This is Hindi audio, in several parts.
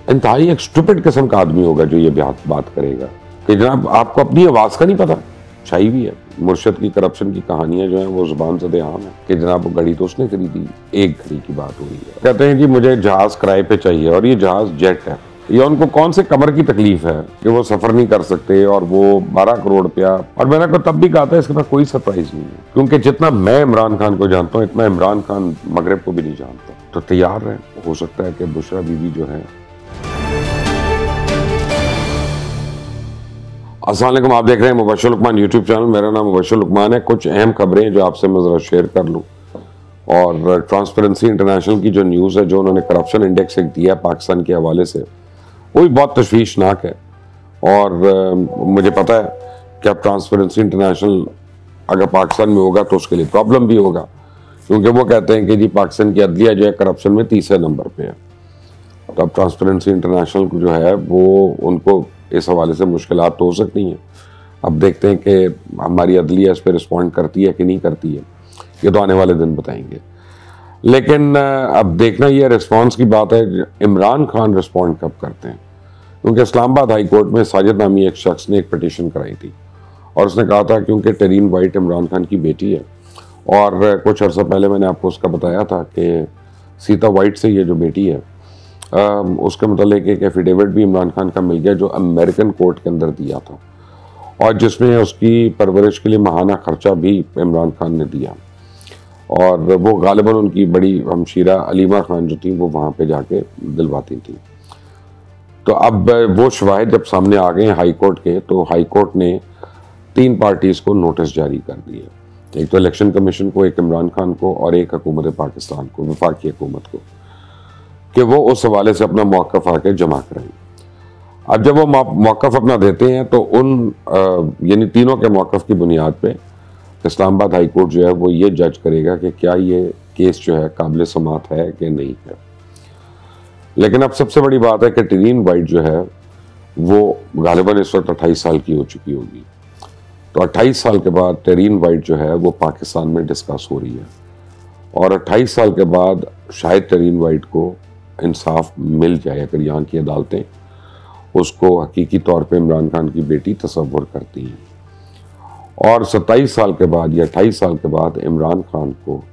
इंतहाई एक स्टूपिड किस्म का आदमी होगा जो ये बात करेगा कि जनाब आपको अपनी आवाज़ का नहीं पता। छाई भी है मुर्शद की करप्शन की कहानियां जो हैं वो जुबान ज़दे आम है कि जनाब घड़ी तो उसने खरीदी, एक घड़ी की बात हो रही है। कहते हैं जी मुझे जहाज़ किराए पे चाहिए और ये जहाज़ जेट है। ये उनको कौन से कमर की तकलीफ है कि वो सफ़र नहीं कर सकते और वो 12 करोड़ रुपया। और मैंने को तब भी कहा था इसके पास कोई सरप्राइज नहीं है, क्योंकि जितना मैं इमरान खान को जानता हूँ इतना इमरान खान मगरब को भी नहीं जानता। तो तैयार रहें, हो सकता है कि बुशरा बीबी जो है। अस्सलाम वालेकुम, आप देख रहे हैं मुबश्शिर लुकमान यूट्यूब चैनल। मेरा नाम मुबश्शिर लुकमान है। कुछ अहम खबरें जो आपसे मैं ज़रा शेयर कर लूँ। और ट्रांसपेरेंसी इंटरनेशनल की जो न्यूज़ है, जो उन्होंने करप्शन इंडेक्स एक दिया है पाकिस्तान के हवाले से, वो भी बहुत तशवीशनाक है। और मुझे पता है कि अब ट्रांसपेरेंसी इंटरनेशनल अगर पाकिस्तान में होगा तो उसके लिए प्रॉब्लम भी होगा, क्योंकि वो कहते हैं कि जी पाकिस्तान की अदलिया जो है करप्शन में तीसरे नंबर पे है। तो अब ट्रांसपेरेंसी इंटरनेशनल को जो है वो उनको इस हवाले से मुश्किलात तो हो सकती हैं। अब देखते हैं कि हमारी अदलिया इस पर रिस्पॉन्ड करती है कि नहीं करती है, ये तो आने वाले दिन बताएंगे। लेकिन अब देखना ये रिस्पॉन्स की बात है, इमरान खान रिस्पॉन्ड कब करते हैं। क्योंकि इस्लामाबाद हाई कोर्ट में साजिद नामी एक शख्स ने एक पिटीशन कराई थी और उसने कहा था क्योंकि टेरीन वाइट इमरान खान की बेटी है, और कुछ अर्सा पहले मैंने आपको उसका बताया था कि सीता वाइट से ये जो बेटी है उसके मतलब एक एफिडेविट भी इमरान खान का मिल गया जो अमेरिकन कोर्ट के अंदर दिया था, और जिसमें उसकी परवरिश के लिए माहाना खर्चा भी इमरान खान ने दिया। और वो गालिबन उनकी बड़ी हमशीरा अलीमा खान जो थी वो वहाँ पे जाके दिलवाती थी। तो अब वो शवाहिद जब सामने आ गए हाई कोर्ट के, तो हाई कोर्ट ने 3 पार्टीज़ को नोटिस जारी कर दिए। एक तो इलेक्शन कमीशन को, एक इमरान खान को और एक हुकूमत पाकिस्तान को, वफाकी हुकूमत को, कि वो उस हवाले से अपना मौक़िफ़ आके जमा करें। अब जब वो मौक़िफ़ अपना देते हैं तो उन यानी तीनों के मौक़िफ़ की बुनियाद पे इस्लामाबाद हाई कोर्ट जो है वो ये जज करेगा कि क्या ये केस जो है काबिल समात है कि नहीं है। लेकिन अब सबसे बड़ी बात है कि टेरीन वाइट जो है वो गालिबन इस वक्त 28 साल की हो चुकी होगी। तो 28 साल के बाद टेरीन वाइट जो है वो पाकिस्तान में डिस्कस हो रही है, और 28 साल के बाद शायद टेरीन वाइट को इंसाफ मिल जाए अगर यहाँ की अदालतें उसको हकीकी तौर पे इमरान खान की बेटी तस्वुर करती हैं। और 27 साल के बाद या 28 साल के बाद इमरान खान को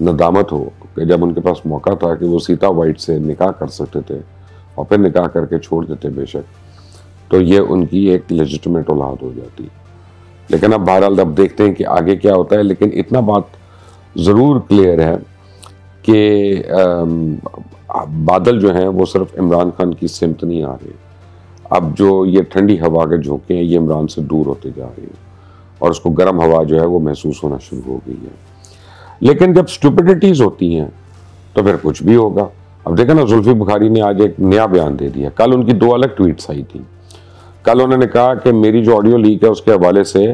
नदामत हो कि जब उनके पास मौका था कि वो सीता वाइट से निकाह कर सकते थे और फिर निकाह करके छोड़ देते बेशक, तो ये उनकी एक लेजिटिमेट औलाद हो जाती। लेकिन अब बहरहाल अब देखते हैं कि आगे क्या होता है। लेकिन इतना बात ज़रूर क्लियर है कि बादल जो हैं वो सिर्फ इमरान खान की सिमत नहीं आ रहे। अब जो ये ठंडी हवा के झोंके हैं ये इमरान से दूर होते जा रहे हैं और उसको गर्म हवा जो है वो महसूस होना शुरू हो गई है। लेकिन जब स्टुपिडिटीज़ होती हैं तो फिर कुछ भी होगा। अब देखा ना, जुल्फी बुखारी ने आज एक नया बयान दे दिया। कल उनकी 2 अलग ट्वीट्स आई थी। कल उन्होंने कहा कि मेरी जो ऑडियो लीक है उसके हवाले से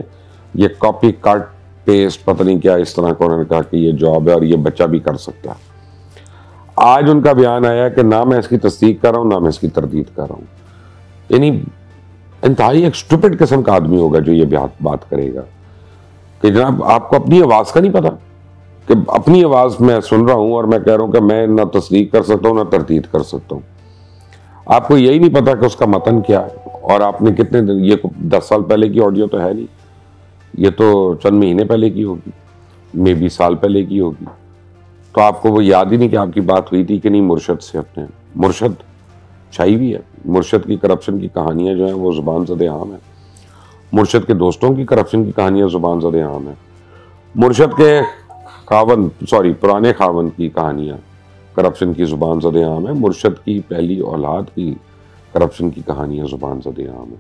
ये कॉपी कट पेस्ट पता नहीं क्या इस तरह का उन्होंने कहा कि ये जॉब है और ये बच्चा भी कर सकता है। आज उनका बयान आया कि ना मैं इसकी तस्दीक कर रहा हूँ ना मैं इसकी तरदीद कर रहा हूँ। यानी इंतहाई एक स्टूपिड किस्म का आदमी होगा जो ये बात करेगा कि जनाब आपको अपनी आवाज़ का नहीं पता, कि अपनी आवाज़ मैं सुन रहा हूँ और मैं कह रहा हूँ कि मैं ना तस्दीक कर सकता हूँ ना तरदीद कर सकता हूँ। आपको यही नहीं पता कि उसका मतन क्या है, और आपने कितने दिन, ये 10 साल पहले की ऑडियो तो है नहीं, ये तो चंद महीने पहले की होगी, मे बी साल पहले की होगी। तो आपको वो याद ही नहीं कि आपकी बात हुई थी कि नहीं मुर्शद से। अपने मुर्शद छाई भी है। मुर्शद की करप्शन की कहानियां जो हैं वो ज़ुबान ज़दे आम है। मुर्शद के दोस्तों की करप्शन की कहानियां ज़ुबान ज़दे आम है। मुर्शद के पुराने खावन की कहानियां करप्शन की ज़ुबान ज़दे आम है। मुर्शद की पहली औलाद की करप्शन की कहानियां ज़ुबान ज़दे आम है।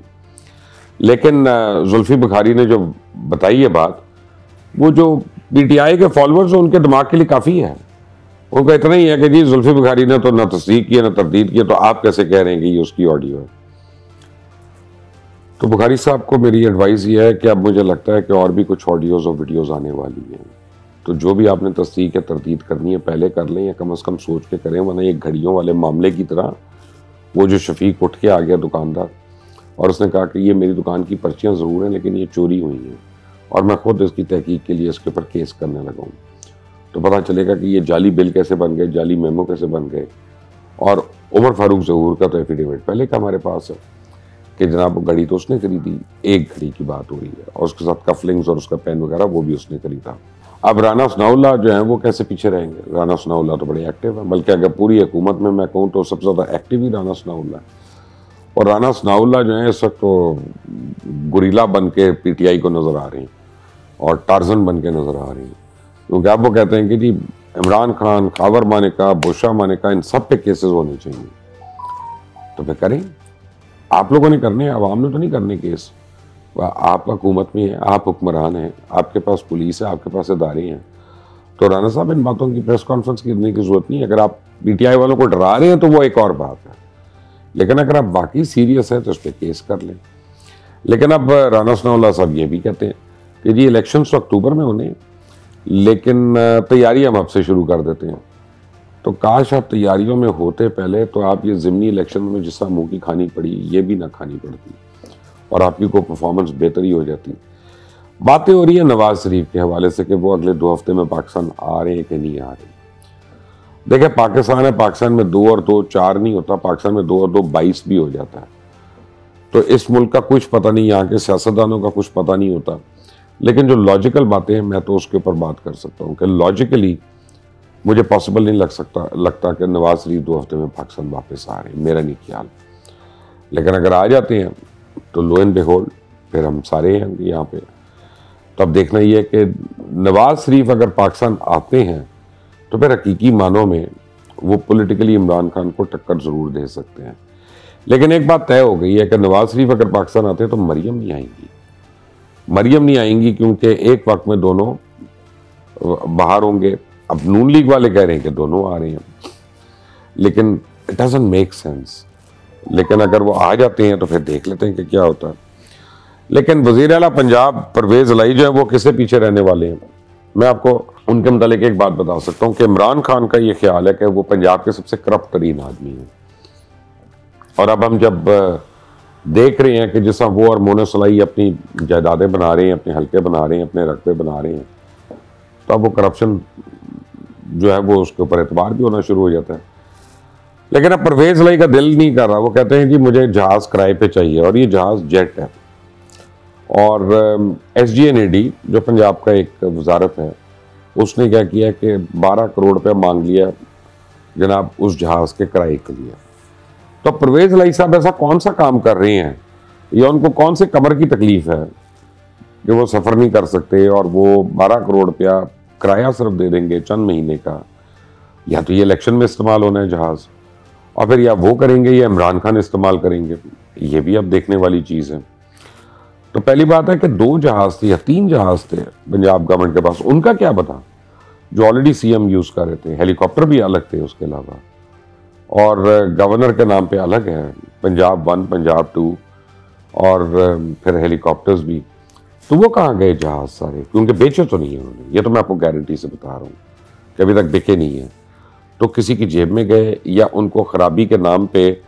लेकिन जुल्फी बुखारी ने जो बताई है बात, वो जो PTI के फॉलोअर्स हैं उनके दिमाग के लिए काफ़ी है। उनका इतना ही है कि जी जुल्फी बुखारी ने तो ना तस्दीक किया ना तरदीद किया, तो आप कैसे कह रहे हैं कि ये उसकी ऑडियो है। तो बुखारी साहब को मेरी एडवाइस ये है कि अब मुझे लगता है कि और भी कुछ ऑडियोज़ और वीडियोज़ आने वाली हैं, तो जो भी आपने तस्दीक या तरदीद करनी है पहले कर लें, या कम से कम सोच के करें, वरना ये घड़ियों वाले मामले की तरह वो जो शफीक उठ के आ गया दुकानदार और उसने कहा कि ये मेरी दुकान की पर्चियाँ ज़रूर हैं लेकिन ये चोरी हुई हैं और मैं खुद इसकी तहकीक के लिए इसके ऊपर केस करने लगा हूँ, तो पता चलेगा कि ये जाली बिल कैसे बन गए, जाली मेमो कैसे बन गए और उमर फारूक ज़हूर का तो एफिडेविट पहले का हमारे पास है कि जनाब वो घड़ी तो उसने खरीदी, एक घड़ी की बात हो रही है, और उसके साथ कफलिंग्स और उसका पेन वगैरह वो भी उसने खरीदा। अब राना सनाउल्लाह जो है वो कैसे पीछे रहेंगे? राना सनाउल्लाह तो बड़े एक्टिव है, बल्कि अगर पूरी हुकूमत में मैं कहूँ तो सबसे ज़्यादा एक्टिव ही राना सनाउल्लाह है। और राना सनाउल्लाह जो है इस वक्त तो गुरीला बन के पीटीआई को नज़र आ रही हैं और टार्जन बन के नज़र आ रही हैं, क्योंकि आप वो कहते हैं कि जी इमरान खान, खावर मानेका, बुशरा मानेका, इन सब पे केसेस होने चाहिए। तो फिर करें, आप लोगों ने करने, आवाम ने तो नहीं करने केस। आप हुकूमत में है, आप हुक्मरान हैं, आपके पास पुलिस है, आपके पास इदारे हैं, तो राना साहब इन बातों की प्रेस कॉन्फ्रेंस करने की जरूरत नहीं है। अगर आप पीटीआई वालों को डरा रहे हैं तो वो एक और बात है, लेकिन अगर आप वाकई सीरियस है तो उस पर केस कर लें। लेकिन अब राना सनाउल्लाह साहब ये भी कहते हैं कि जी इलेक्शन तो अक्टूबर में होने, लेकिन तैयारी हम अब से शुरू कर देते हैं। तो काश आप तैयारियों में होते पहले, तो आप ये ज़िमनी इलेक्शन में जिस तरह मुँह की खानी पड़ी, ये भी ना खानी पड़ती और आपकी को परफॉर्मेंस बेहतर ही हो जाती। बातें हो रही है नवाज शरीफ के हवाले से कि वो अगले 2 हफ्ते में पाकिस्तान आ रहे हैं कि नहीं आ रहे। देखिए पाकिस्तान है, पाकिस्तान में 2 और 2 4 नहीं होता, पाकिस्तान में 2 और 2 22 भी हो जाता है। तो इस मुल्क का कुछ पता नहीं, यहाँ के सियासतदानों का कुछ पता नहीं होता, लेकिन जो लॉजिकल बातें हैं मैं तो उसके ऊपर बात कर सकता हूँ कि लॉजिकली मुझे पॉसिबल नहीं लगता कि नवाज शरीफ 2 हफ्ते में पाकिस्तान वापस आ रहे हैं, मेरा नहीं ख्याल। लेकिन अगर आ जाते हैं तो लो एंड बिहोल्ड फिर हम सारे हैं यहाँ पे। तो अब देखना ये है कि नवाज शरीफ अगर पाकिस्तान आते हैं तो फिर हकीकी मानों में वो पॉलिटिकली इमरान खान को टक्कर ज़रूर दे सकते हैं। लेकिन एक बात तय हो गई है कि नवाज शरीफ अगर पाकिस्तान आते हैं तो मरियम नहीं आएंगी। मरियम नहीं आएंगी क्योंकि एक वक्त में दोनों बाहर होंगे। अब नून लीग वाले कह रहे हैं कि दोनों आ रहे हैं, लेकिन इट डजंट मेक सेंस। लेकिन अगर वो आ जाते हैं तो फिर देख लेते हैं कि क्या होता है। लेकिन वज़ीर आला पंजाब परवेज़ इलाही जो है वो किससे पीछे रहने वाले हैं? मैं आपको उनके मुतालिक एक बात बता सकता हूँ कि इमरान खान का ये ख्याल है कि वो पंजाब के सबसे करप्ट तरीन आदमी हैं। और अब हम जब देख रहे हैं कि जैसा वो और मोनस इलाही अपनी जायदादें बना रहे हैं, अपने हल्के बना रहे हैं, अपने रकबे बना रहे हैं, तो अब वो करप्शन जो है वो उसके ऊपर एतबार भी होना शुरू हो जाता है। लेकिन अब परवेज़ इलाही का दिल नहीं कर रहा, वो कहते हैं जी मुझे जहाज़ किराए पे चाहिए, और ये जहाज़ जेट है। और SGNAD जो पंजाब का एक वजारत है, उसने क्या किया कि 12 करोड़ रुपया मांग लिया जनाब उस जहाज़ के किराए के लिए। तो परवेज़ इलाही साहब ऐसा कौन सा काम कर रहे हैं, या उनको कौन से कमर की तकलीफ है कि वो सफ़र नहीं कर सकते और वो 12 करोड़ रुपया किराया सिर्फ दे देंगे चंद महीने का? या तो ये इलेक्शन में इस्तेमाल होना है जहाज़, और फिर या वो करेंगे या इमरान खान इस्तेमाल करेंगे। ये भी अब देखने वाली चीज़ है। तो पहली बात है कि 2 जहाज़ थे या 3 जहाज़ थे पंजाब गवर्नमेंट के पास, उनका क्या पता, जो ऑलरेडी CM यूज़ कर रहे थे। हेलीकॉप्टर भी अलग थे उसके अलावा, और गवर्नर के नाम पे अलग है, पंजाब 1, पंजाब 2, और फिर हेलीकॉप्टर्स भी। तो वो कहाँ गए जहाज़ सारे? क्योंकि बेचे तो नहीं है उन्होंने, ये तो मैं आपको गारंटी से बता रहा हूँ कि अभी तक बिके नहीं है। तो किसी की जेब में गए, या उनको खराबी के नाम पे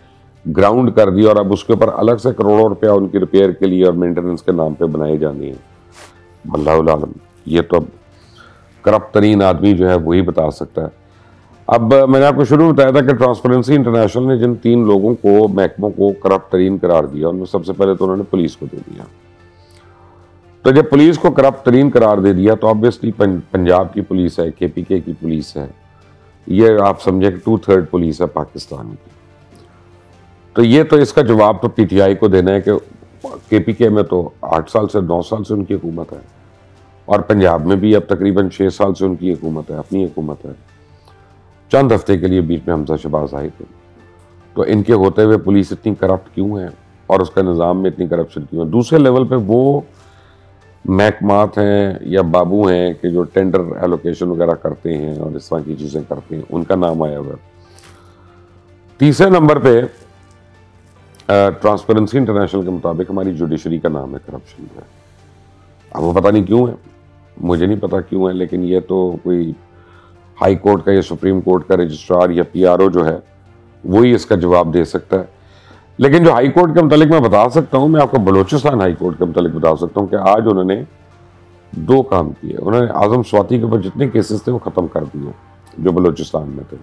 ग्राउंड कर दिया और अब उसके ऊपर अलग से करोड़ों रुपया उनकी रिपेयर के लिए और मेंटेनेंस के नाम पे बनाए जाने हैं। अल्लाहुल आलम, ये तो अब करप्ट तरीन आदमी जो है वही बता सकता है। अब मैंने आपको शुरू में बताया था कि ट्रांसपेरेंसी इंटरनेशनल ने जिन 3 लोगों को, महकमों को करप्ट तरीन करार दिया, उनमें सबसे पहले तो उन्होंने पुलिस को दे दिया। तो जब पुलिस को करप्ट तरीन करार दे दिया तो ऑब्वियसली पंजाब की पुलिस है, KPK की पुलिस है, ये आप समझे कि 2/3 पुलिस है पाकिस्तान की। तो ये तो इसका जवाब तो PTI को देना है कि KPK में तो 8 साल से 9 साल से उनकी हुकूमत है, और पंजाब में भी अब तकरीबन 6 साल से उनकी हुकूमत है, अपनी हुकूमत है। चंद हफ्ते के लिए बीच में हमजा शहबाज आए थे। तो इनके होते हुए पुलिस इतनी करप्ट क्यों है और उसका निज़ाम में इतनी करप्शन क्यों है? दूसरे लेवल पे वो महकमात हैं या बाबू हैं कि जो टेंडर एलोकेशन वगैरह करते हैं और इस तरह की चीज़ें करते हैं, उनका नाम आया हुआ है। तीसरे नंबर पे ट्रांसपेरेंसी इंटरनेशनल के मुताबिक हमारी जुडिशरी का नाम है करप्शन में। अब वो पता नहीं क्यों है, मुझे नहीं पता क्यों है, लेकिन ये तो कोई हाई कोर्ट का या सुप्रीम कोर्ट का रजिस्ट्रार या PRO जो है वही इसका जवाब दे सकता है। लेकिन जो हाई कोर्ट के मुतालिक मैं बता सकता हूँ, मैं आपको बलूचिस्तान हाई कोर्ट के मुतालिक बता सकता हूँ कि आज उन्होंने 2 काम किए। उन्होंने आजम स्वाति के ऊपर जितने केसेस थे वो ख़त्म कर दिए जो बलूचिस्तान में थे,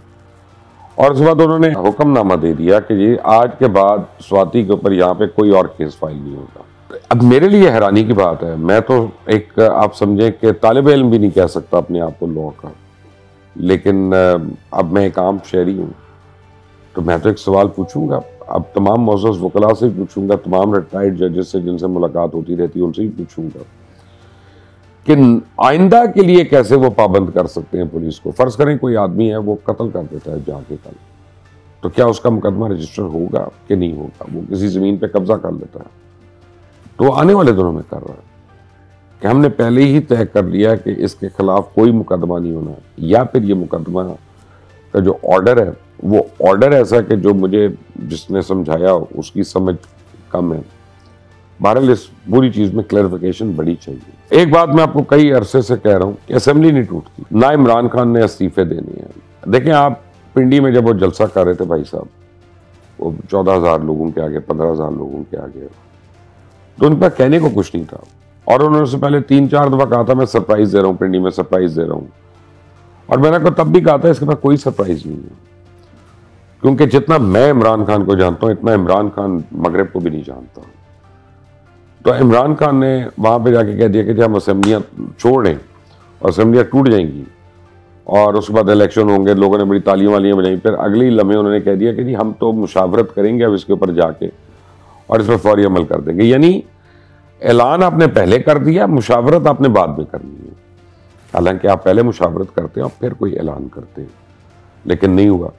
और उसके बाद उन्होंने हुक्मनामा दे दिया कि जी आज के बाद स्वाति के ऊपर यहाँ पे कोई और केस फाइल नहीं होगा। अब मेरे लिए हैरानी की बात है, मैं तो एक आप समझें कि तालिब इल्म भी नहीं कह सकता अपने आप को लॉ का, लेकिन अब मैं एक आम शहरी हूँ, तो मैं तो एक सवाल पूछूंगा। अब तमाम मौजूद वकला से पूछूंगा, तमाम रिटायर्ड जजेस से जिनसे मुलाकात होती रहती है उनसे भी पूछूंगा कि आइंदा के लिए कैसे वो पाबंद कर सकते हैं पुलिस को। फर्ज करें कोई आदमी है वो कत्ल कर देता है जाके कल, तो क्या उसका मुकदमा रजिस्टर होगा कि नहीं होगा? वो किसी जमीन पे कब्जा कर लेता है तो आने वाले दिनों में कर रहा है कि हमने पहले ही तय कर लिया कि इसके खिलाफ कोई मुकदमा नहीं होना, या फिर ये मुकदमा का जो ऑर्डर है वो ऑर्डर ऐसा कि जो मुझे जिसने समझाया उसकी समझ कम है। बहरहाल इस पूरी चीज में क्लैरिफिकेशन बड़ी चाहिए। एक बात मैं आपको कई अरसे से कह रहा हूं कि असेंबली नहीं टूटती, ना इमरान खान ने इस्तीफे देने हैं। देखें आप पिंडी में जब वो जलसा कर रहे थे भाई साहब, वो 14,000 लोगों के आगे, 15,000 लोगों के आगे, तो उन पर कहने को कुछ नहीं था। और उन्होंने उससे पहले 3-4 दफा कहा था मैं सरप्राइज दे रहा हूं, पिंडी में सरप्राइज दे रहा हूं, और मैंने को तब भी कहा था इसके पास कोई सरप्राइज नहीं है, क्योंकि जितना मैं इमरान खान को जानता हूं इतना इमरान खान मगरब को भी नहीं जानता। तो इमरान खान ने वहां पे जाके कह दिया कि हम असेंबलियां छोड़ दें और असेंबलियां टूट जाएंगी और उसके बाद इलेक्शन होंगे, लोगों ने बड़ी तालियां वालियां बजाई। फिर अगले ही लम्हे उन्होंने कह दिया कि जी हम तो मुशावरत करेंगे अब इसके ऊपर जाके और इस पर फौरी अमल कर देंगे। यानी ऐलान आपने पहले कर दिया, मुशावरत आपने बाद में करनी है। हालांकि आप पहले मुशावरत करते हैं और फिर कोई ऐलान करते हैं, लेकिन नहीं हुआ।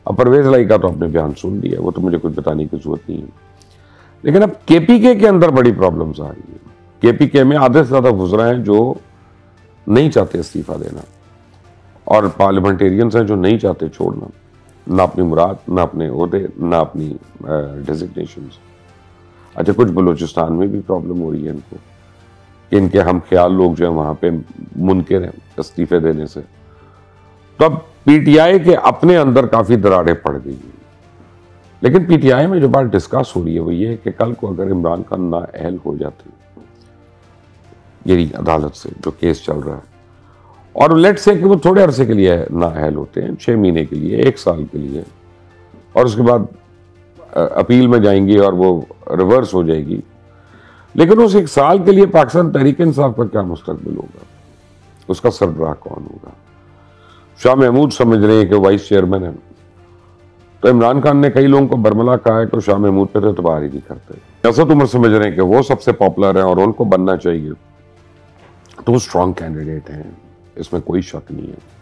अब परवेज लाई का तो आपने बयान सुन लिया, वो तो मुझे कुछ बताने की जरूरत नहीं है। लेकिन अब केपीके के अंदर बड़ी प्रॉब्लम्स आ रही है। केपीके में आधे से ज्यादा गुजरा हैं जो नहीं चाहते इस्तीफा देना, और पार्लियामेंटेरियंस हैं जो नहीं चाहते छोड़ना, ना अपनी मुराद, ना अपने ओहदे, ना अपनी डेजिग्नेशंस। अच्छा, कुछ बलूचिस्तान में भी प्रॉब्लम हो रही है इनको कि इनके हम ख्याल लोग जो है वहां पे मुनकिर हैं इस्तीफे देने से। तो अब पीटीआई के अपने अंदर काफी दरारें पड़ गई हैं। लेकिन पीटीआई में जो बात डिस्कस हो रही है वो ये है कि कल को अगर इमरान खान नाअहल हो जाते यही अदालत से जो केस चल रहा है, और लेट्स से कि वो थोड़े अरसे के लिए नाअहल होते हैं, 6 महीने के लिए, 1 साल के लिए, और उसके बाद अपील में जाएंगी और वो रिवर्स हो जाएगी, लेकिन उस 1 साल के लिए पाकिस्तान तहरीक इंसाफ का क्या मुस्तकबिल होगा? उसका सरबराह कौन होगा? शाह महमूद समझ रहे हैं कि वाइस चेयरमैन है, तो इमरान खान ने कई लोगों को बरमला कहा है कि शाह महमूद पे तो एतबार ही नहीं करते। असद उमर समझ रहे हैं कि वो सबसे पॉपुलर है और उनको बनना चाहिए, तो वो स्ट्रॉन्ग कैंडिडेट हैं, इसमें कोई शक नहीं है।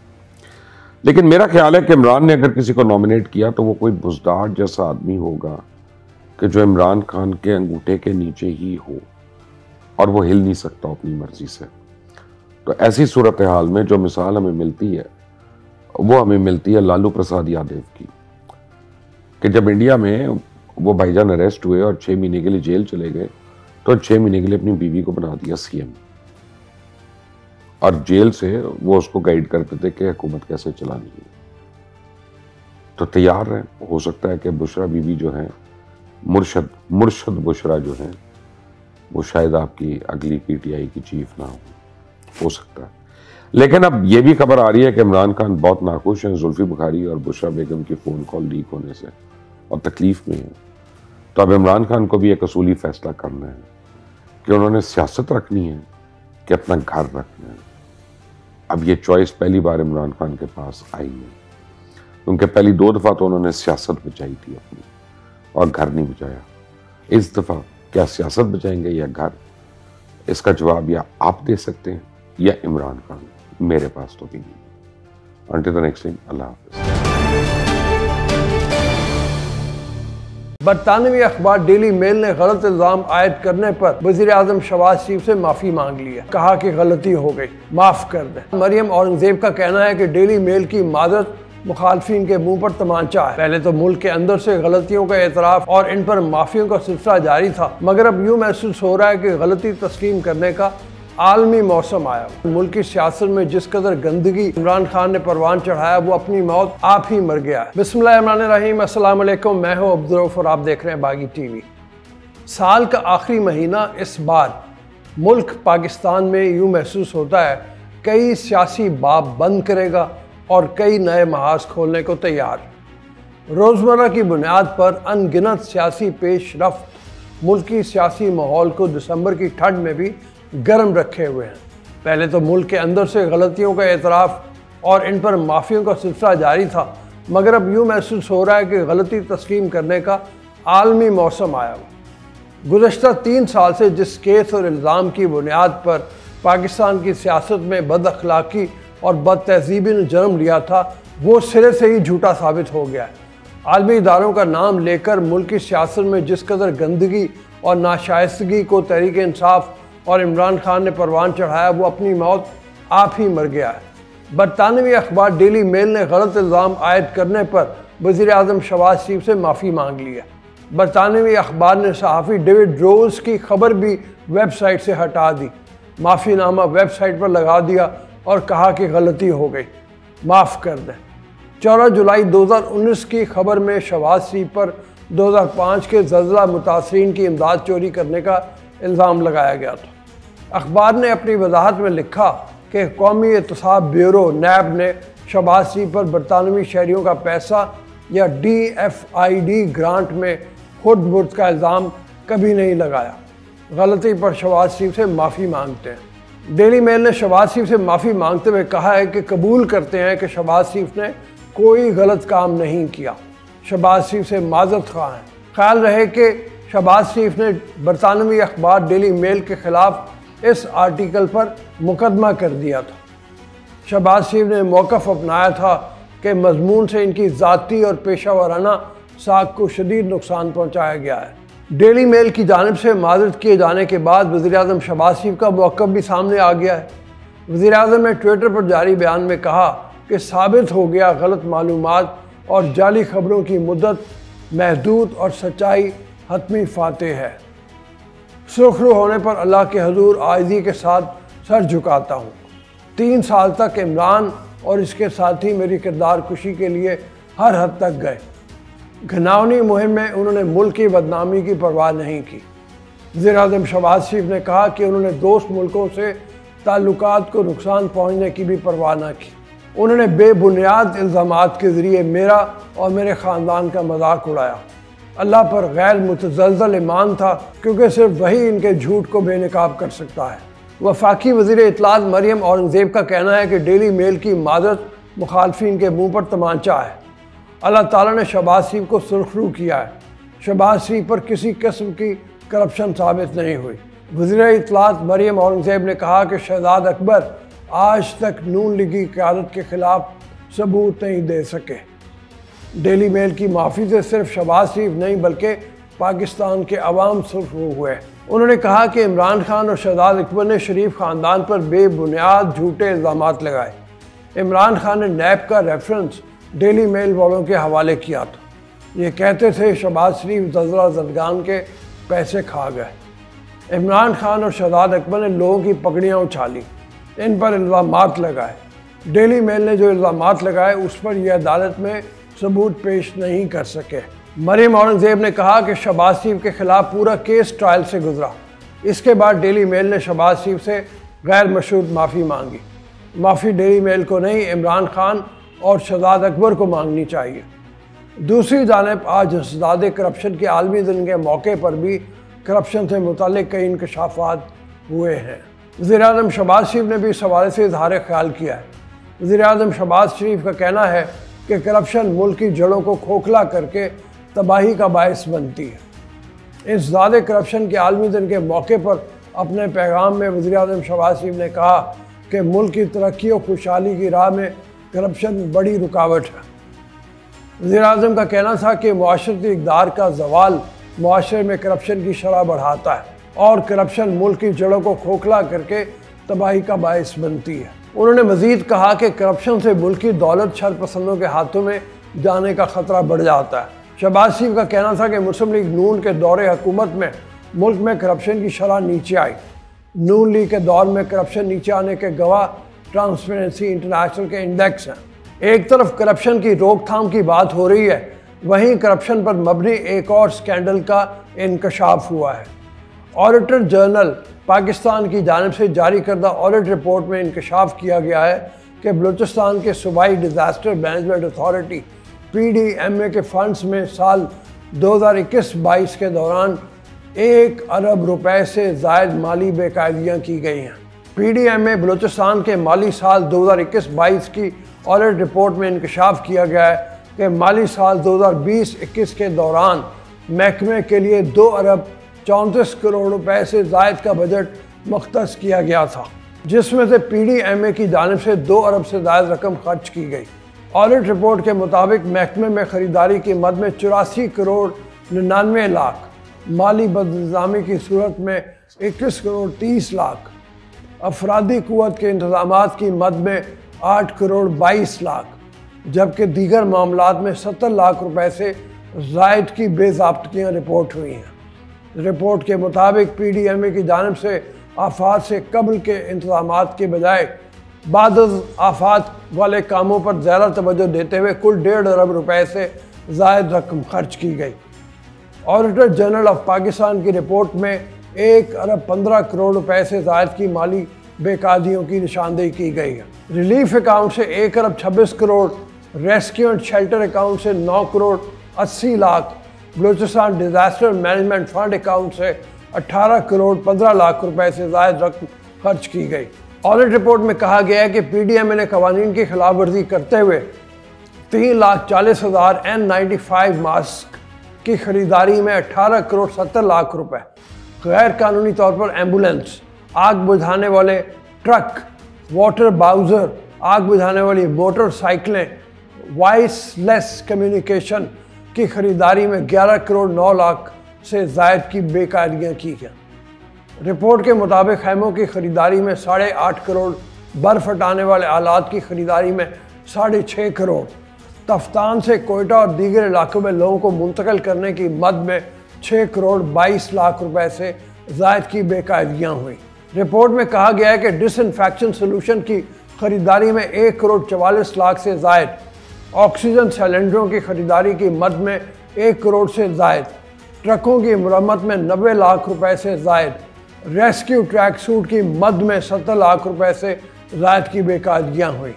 लेकिन मेरा ख्याल है कि इमरान ने अगर किसी को नॉमिनेट किया तो वो कोई बुजदार जैसा आदमी होगा कि जो इमरान खान के अंगूठे के नीचे ही हो और वो हिल नहीं सकता अपनी मर्जी से। तो ऐसी सूरत हाल में जो मिसाल हमें मिलती है वो हमें मिलती है लालू प्रसाद यादव की, कि जब इंडिया में वो भाईजान अरेस्ट हुए और 6 महीने के लिए जेल चले गए, तो 6 महीने के लिए अपनी बीवी को बना दिया सीएम, और जेल से वो उसको गाइड करते थे कि हुकूमत कैसे चलानी है। तो तैयार है, हो सकता है कि बुशरा बीबी जो है, मुर्शद बुशरा जो है, वो शायद आपकी अगली पीटीआई की चीफ ना हो सकता है। लेकिन अब ये भी खबर आ रही है कि इमरान खान बहुत नाखुश हैं जुल्फी बुखारी और बुशरा बेगम की फ़ोन कॉल लीक होने से और तकलीफ में है। तो अब इमरान खान को भी एक असूली फैसला करना है कि उन्होंने सियासत रखनी है कि अपना घर रखना है। अब ये चॉइस पहली बार इमरान खान के पास आई है, क्योंकि पहली 2 दफ़ा तो उन्होंने सियासत बचाई थी अपनी और घर नहीं बचाया। इस दफ़ा क्या सियासत बचाएंगे या घर? इसका जवाब या आप दे सकते हैं या इमरान खान। मेरे पास तो भी नहीं। अंटिल द नेक्स्ट टाइम, अल्लाह हाफ़िज़। बरतानवी अखबार डेली मेल ने गलत इल्जाम आयद करने पर वज़ीर आज़म शहबाज शरीफ से माफी मांग ली है। कहा कि गलती हो गई, माफ कर दें। मरियम औरंगजेब का कहना है कि डेली मेल की मादरत मुखालफिन के मुंह पर तमांचा है। पहले तो मुल्क के अंदर से गलतियों का एतराफ और इन पर माफियों का सिलसिला जारी था, मगर अब यूं महसूस हो रहा है कि गलती तस्लीम करने का आलमी मौसम आया। मुल्क की सियासत में जिस कदर गंदगी इमरान खान ने परवान चढ़ाया, वो अपनी मौत आप ही मर गया है। बिस्मिल्लाहिर्रहमानिर्रहीम, अस्सलाम वालेकुम, मैं हूं अब्दुल और आप देख रहे हैं बागी टीवी। साल का आखिरी महीना इस बार मुल्क पाकिस्तान में यूं महसूस होता है कई सियासी बाब बंद करेगा और कई नए महाज खोलने को तैयार। रोज़मर्रा की बुनियाद पर अनगिनत सियासी पेशरफ्त मुल्की सियासी माहौल को दिसंबर की ठंड में भी गर्म रखे हुए हैं। पहले तो मुल्क के अंदर से गलतियों का एतराफ़ और इन पर माफ़ियों का सिलसिला जारी था, मगर अब यूँ महसूस हो रहा है कि गलती तस्लीम करने का आलमी मौसम आया हुआ। गुज़श्ता 3 साल से जिस केस और इल्ज़ाम की बुनियाद पर पाकिस्तान की सियासत में बद अखलाक़ी और बद तहज़ीबी ने जन्म लिया था, वो सिरे से ही झूठा साबित हो गया है। आलमी इदारों का नाम लेकर मुल्क की सियासत में जिस कदर गंदगी और नाशाइस्तगी को तहरीक इंसाफ और इमरान खान ने परवान चढ़ाया, वो अपनी मौत आप ही मर गया है। बरतानवी अखबार डेली मेल ने गलत इल्ज़ाम आयद करने पर वज़ीर आज़म शहबाज शरीफ से माफ़ी मांग ली है। बरतानवी अखबार ने सहाफ़ी डेविड रोज़ की खबर भी वेबसाइट से हटा दी, माफ़ीनामा वेबसाइट पर लगा दिया और कहा कि गलती हो गई, माफ़ कर दें। 14 जुलाई 2019 की खबर में शहबाज शरीफ पर 2005 के ज़लज़ला मुतासरीन की इमदाद चोरी करने का इल्ज़ाम लगाया गया था। अखबार ने अपनी वजाहत में लिखा कि कौमी एहतसाब ब्यूरो नैब ने शहबाज शरीफ पर बरतानवी शहरियों का पैसा या DFID ग्रांट में खुद बुर्द का इल्ज़ाम कभी नहीं लगाया। गलती पर शहबाज शरीफ से माफ़ी मांगते हैं। डेली मेल ने शहबाज शरीफ से माफ़ी मांगते हुए कहा है कि कबूल करते हैं कि शहबाज शरीफ ने कोई गलत काम नहीं किया, शहबाज शरीफ से माज़रत ख़्वाह हैं। ख्याल रहे कि शहबाज शरीफ ने बरतानवी अखबार डेली मेल के ख़िलाफ़ इस आर्टिकल पर मुकदमा कर दिया था। शहबाज शरीफ ने मौक़िफ़ अपनाया था कि मजमून से इनकी ज़ाती और पेशा वाराना साख को शदीद नुकसान पहुँचाया गया है। डेली मेल की जानिब से माज़रत किए जाने के बाद वज़ीर आज़म शहबाज शरीफ का मौक़िफ़ भी सामने आ गया है। वज़ीर आज़म ने ट्विटर पर जारी बयान में कहा कि साबित हो गया गलत मालूमात और जाली खबरों की मुद्दत महदूद और सच्चाई हतमी फातेह है। सुर्खरू होने पर अल्लाह के हजूर आजिज़ी के साथ सर झुकाता हूँ। 3 साल तक इमरान और इसके साथी मेरी किरदार कुशी के लिए हर हद तक गए। घिनौनी मुहिम में उन्होंने मुल्क की बदनामी की परवाह नहीं की। वज़ीर आज़म शहबाज शरीफ ने कहा कि उन्होंने दोस्त मुल्कों से ताल्लुकात को नुकसान पहुँचने की भी परवाह न की। उन्होंने बेबुनियाद इल्ज़ामात के ज़रिए मेरा और मेरे ख़ानदान का मजाक उड़ाया। अल्लाह पर गैर मुतज़लज़ल ईमान था, क्योंकि सिर्फ वही इनके झूठ को बेनकाब कर सकता है। वफाकी वज़ीर इत्तलात मरियम औरंगज़ेब का कहना है कि डेली मेल की मादरत मुखालफिन के मुँह पर तमांचा है। अल्लाह ताला ने शहबाज शरीफ को सुर्खरू किया है। शहबाज शरीफ पर किसी किस्म की करप्शन साबित नहीं हुई। वज़ीर इत्तलात मरियम औरंगज़ेब ने कहा कि शहजाद अकबर आज तक नून लीगी क़यादत के ख़िलाफ़ सबूत नहीं दे सके। डेली मेल की माफ़ी से सिर्फ शहबाज शरीफ नहीं बल्कि पाकिस्तान के अवाम सुर्खरू हुए। उन्होंने कहा कि इमरान खान और शहजाद अकबर ने शरीफ ख़ानदान पर बेबुनियाद झूठे इल्ज़ामात लगाए। इमरान खान ने नैब का रेफरेंस डेली मेल वालों के हवाले किया था। ये कहते थे शहबाज शरीफ ज़लज़ला ज़दगान के पैसे खा गए। इमरान खान और शहजाद अकबर ने लोगों की पगड़ियाँ उछाली, इन पर इल्ज़ामात लगाए। डेली मेल ने जो इल्ज़ामात लगाए उस पर यह अदालत में सबूत पेश नहीं कर सके। मरियम औरंगज़ेब ने कहा कि शहबाज शरीफ के ख़िलाफ़ पूरा केस ट्रायल से गुजरा। इसके बाद डेली मेल ने शहबाज शरीफ से गैर मशरूत माफ़ी मांगी। माफ़ी डेली मेल को नहीं, इमरान खान और शहजाद अकबर को मांगनी चाहिए। दूसरी जानिब आज इंसदाद करप्शन के आलमी दिन के मौके पर भी करप्शन से मुताल्लिक़ कई इंकशाफात हुए हैं। वज़ीर आज़म शहबाज शरीफ ने भी इस हवाले से इज़हार ख्याल किया है। वज़ीर आज़म शहबाज शरीफ का कहना है कि करप्शन मुल्क की जड़ों को खोखला करके तबाही का बायस बनती है। इस ज़्यादा करप्शन के आलमी दिन के मौके पर अपने पैगाम में वज़ीर आज़म शहबाज शरीफ ने कहा कि मुल्क की तरक्की और खुशहाली की राह में करप्शन बड़ी रुकावट है। वज़ीर आज़म का कहना था कि मुआशरती इक़दार का ज़वाल मुआशरे में करप्शन की शरह बढ़ाता है और करप्शन मुल्क की जड़ों को खोखला करके तबाही का बायस बनती है। उन्होंने मज़ीद कहा कि करप्शन से मुल्क की दौलत शरपसंदों के हाथों में जाने का ख़तरा बढ़ जाता है। शहबाज शरीफ का कहना था कि मुस्लिम लीग नून के दौरे हुकूमत में मुल्क में करप्शन की शरह नीचे आई। नून लीग के दौर में करप्शन नीचे आने के गवाह ट्रांसपेरेंसी इंटरनेशनल के इंडेक्स हैं। एक तरफ करप्शन की रोकथाम की बात हो रही है, वहीं करप्शन पर मबनी एक और स्कैंडल का इंकशाफ हुआ है। ऑडिटर जनरल पाकिस्तान की जानिब से जारी करदा ऑडिट रिपोर्ट में इंकशाफ किया गया है कि बलूचिस्तान के सूबाई डिज़ास्टर मैनेजमेंट अथॉरिटी PDMA के फंड्स में साल 2021-22 के दौरान 1 अरब रुपए से ज़ायद माली बेकायदगियाँ की गई हैं। PDMA बलूचिस्तान के माली साल 2021-22 की ऑडिट रिपोर्ट में इंकशाफ किया गया है कि माली साल 2020-21 के दौरान महकमे के लिए 2 अरब 34 करोड़ रुपए से ज़ायद का बजट मुख्तस किया गया था, जिसमें से PDMA की जानिब से 2 अरब से ज़ायद रकम खर्च की गई। ऑडिट रिपोर्ट के मुताबिक महकमे में ख़रीदारी की मद में 84 करोड़ 99 लाख, माली बदनिज़ामी की सूरत में 21 करोड़ 30 लाख, अफरादी कुव्वत के इंतज़ामात की मद में 8 करोड़ 22 लाख, जबकि दीगर मामलात में 70 लाख रुपए से ज़ायद की बेज़ाब्तगियाँ रिपोर्ट हुई हैं। रिपोर्ट के मुताबिक PDMA की जानिब से आफात से कब्ल के इंतज़ामात के बजाय बाद आफात वाले कामों पर ज़्यादा तवज्जो देते हुए कुल 1.5 अरब रुपए से ज़ायद रकम खर्च की गई। ऑडिटर जनरल ऑफ पाकिस्तान की रिपोर्ट में 1 अरब 15 करोड़ रुपए से ज़ायद की माली बेकायदगियों की निशानदेही की गई है। रिलीफ अकाउंट से 1 अरब 26 crore, rescue and shelter account से 9 crore 80 lakh, Balochistan disaster management fund account से 18 करोड़ 15 लाख रुपए से ज़ायद रकम खर्च की गई। ऑडिट रिपोर्ट में कहा गया है कि PDMA ने कवानीन की खिलाफ वर्जी करते हुए 3,40,000 N95 मास्क की खरीदारी में 18 करोड़ 70 लाख रुपए, गैर कानूनी तौर पर एम्बुलेंस, आग बुझाने वाले ट्रक, वाटर बाउज़र, आग बुझाने वाली मोटरसाइकिलें, वॉइसलेस कम्युनिकेशन की खरीदारी में 11 करोड़ 9 लाख से ज़ायद की बेकायदगियाँ की गई। रिपोर्ट के मुताबिक खैमों की खरीदारी में 8.5 करोड़, बर्फ़ हटाने वाले आलात की खरीदारी में 6.5 करोड़, तफ्तान से कोयटा और दीगर इलाकों में लोगों को मुंतकिल करने की मद में 6 करोड़ 22 लाख रुपए से ज़ायद की बेकायदगियाँ हुई। रिपोर्ट में कहा गया है कि डिसइंफेक्शन सोल्यूशन की खरीदारी में 1 करोड़ 44 लाख से ज़ायद, ऑक्सीजन सिलेंडरों की खरीदारी की मद में 1 करोड़ से ज़ायद, ट्रकों की मरम्मत में 90 लाख रुपए से ज़ायद, रेस्क्यू ट्रैक सूट की मद में 70 लाख रुपए से ज़ायद की बेकायदगियाँ हुई।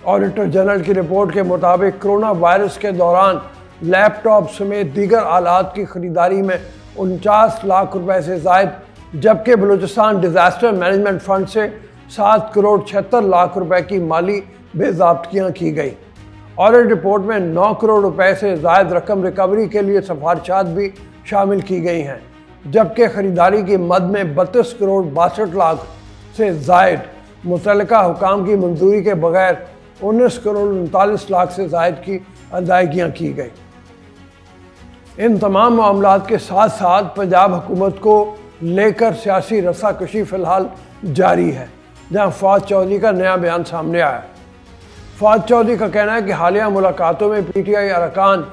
ऑडिटर जनरल की रिपोर्ट के मुताबिक कोरोना वायरस के दौरान लैपटॉप समेत दीगर आलात की खरीदारी में 49 लाख रुपए से ज़ायद, जबकि बलूचिस्तान डिजास्टर मैनेजमेंट फंड से 7 करोड़ 76 लाख रुपए की माली बेज़ाब्तगियाँ की गई। ऑडिट रिपोर्ट में 9 करोड़ रुपए से ज़ायद रकम रिकवरी के लिए सिफारिशात भी शामिल की गई हैं, जबकि ख़रीदारी की मद में 32 करोड़ 62 लाख से ज़ायद, मुतल्लिका हुकाम की मंजूरी के बगैर 19 करोड़ 39 लाख से ज़ायद की अदायगियाँ की गई। इन तमाम मामलात के साथ साथ पंजाब हुकूमत को लेकर सियासी रस्साकशी फ़िलहाल जारी है, जहाँ फवाद चौधरी का नया बयान सामने आया है। फवाद चौधरी का कहना है कि हालिया मुलाकातों में PTI अरकान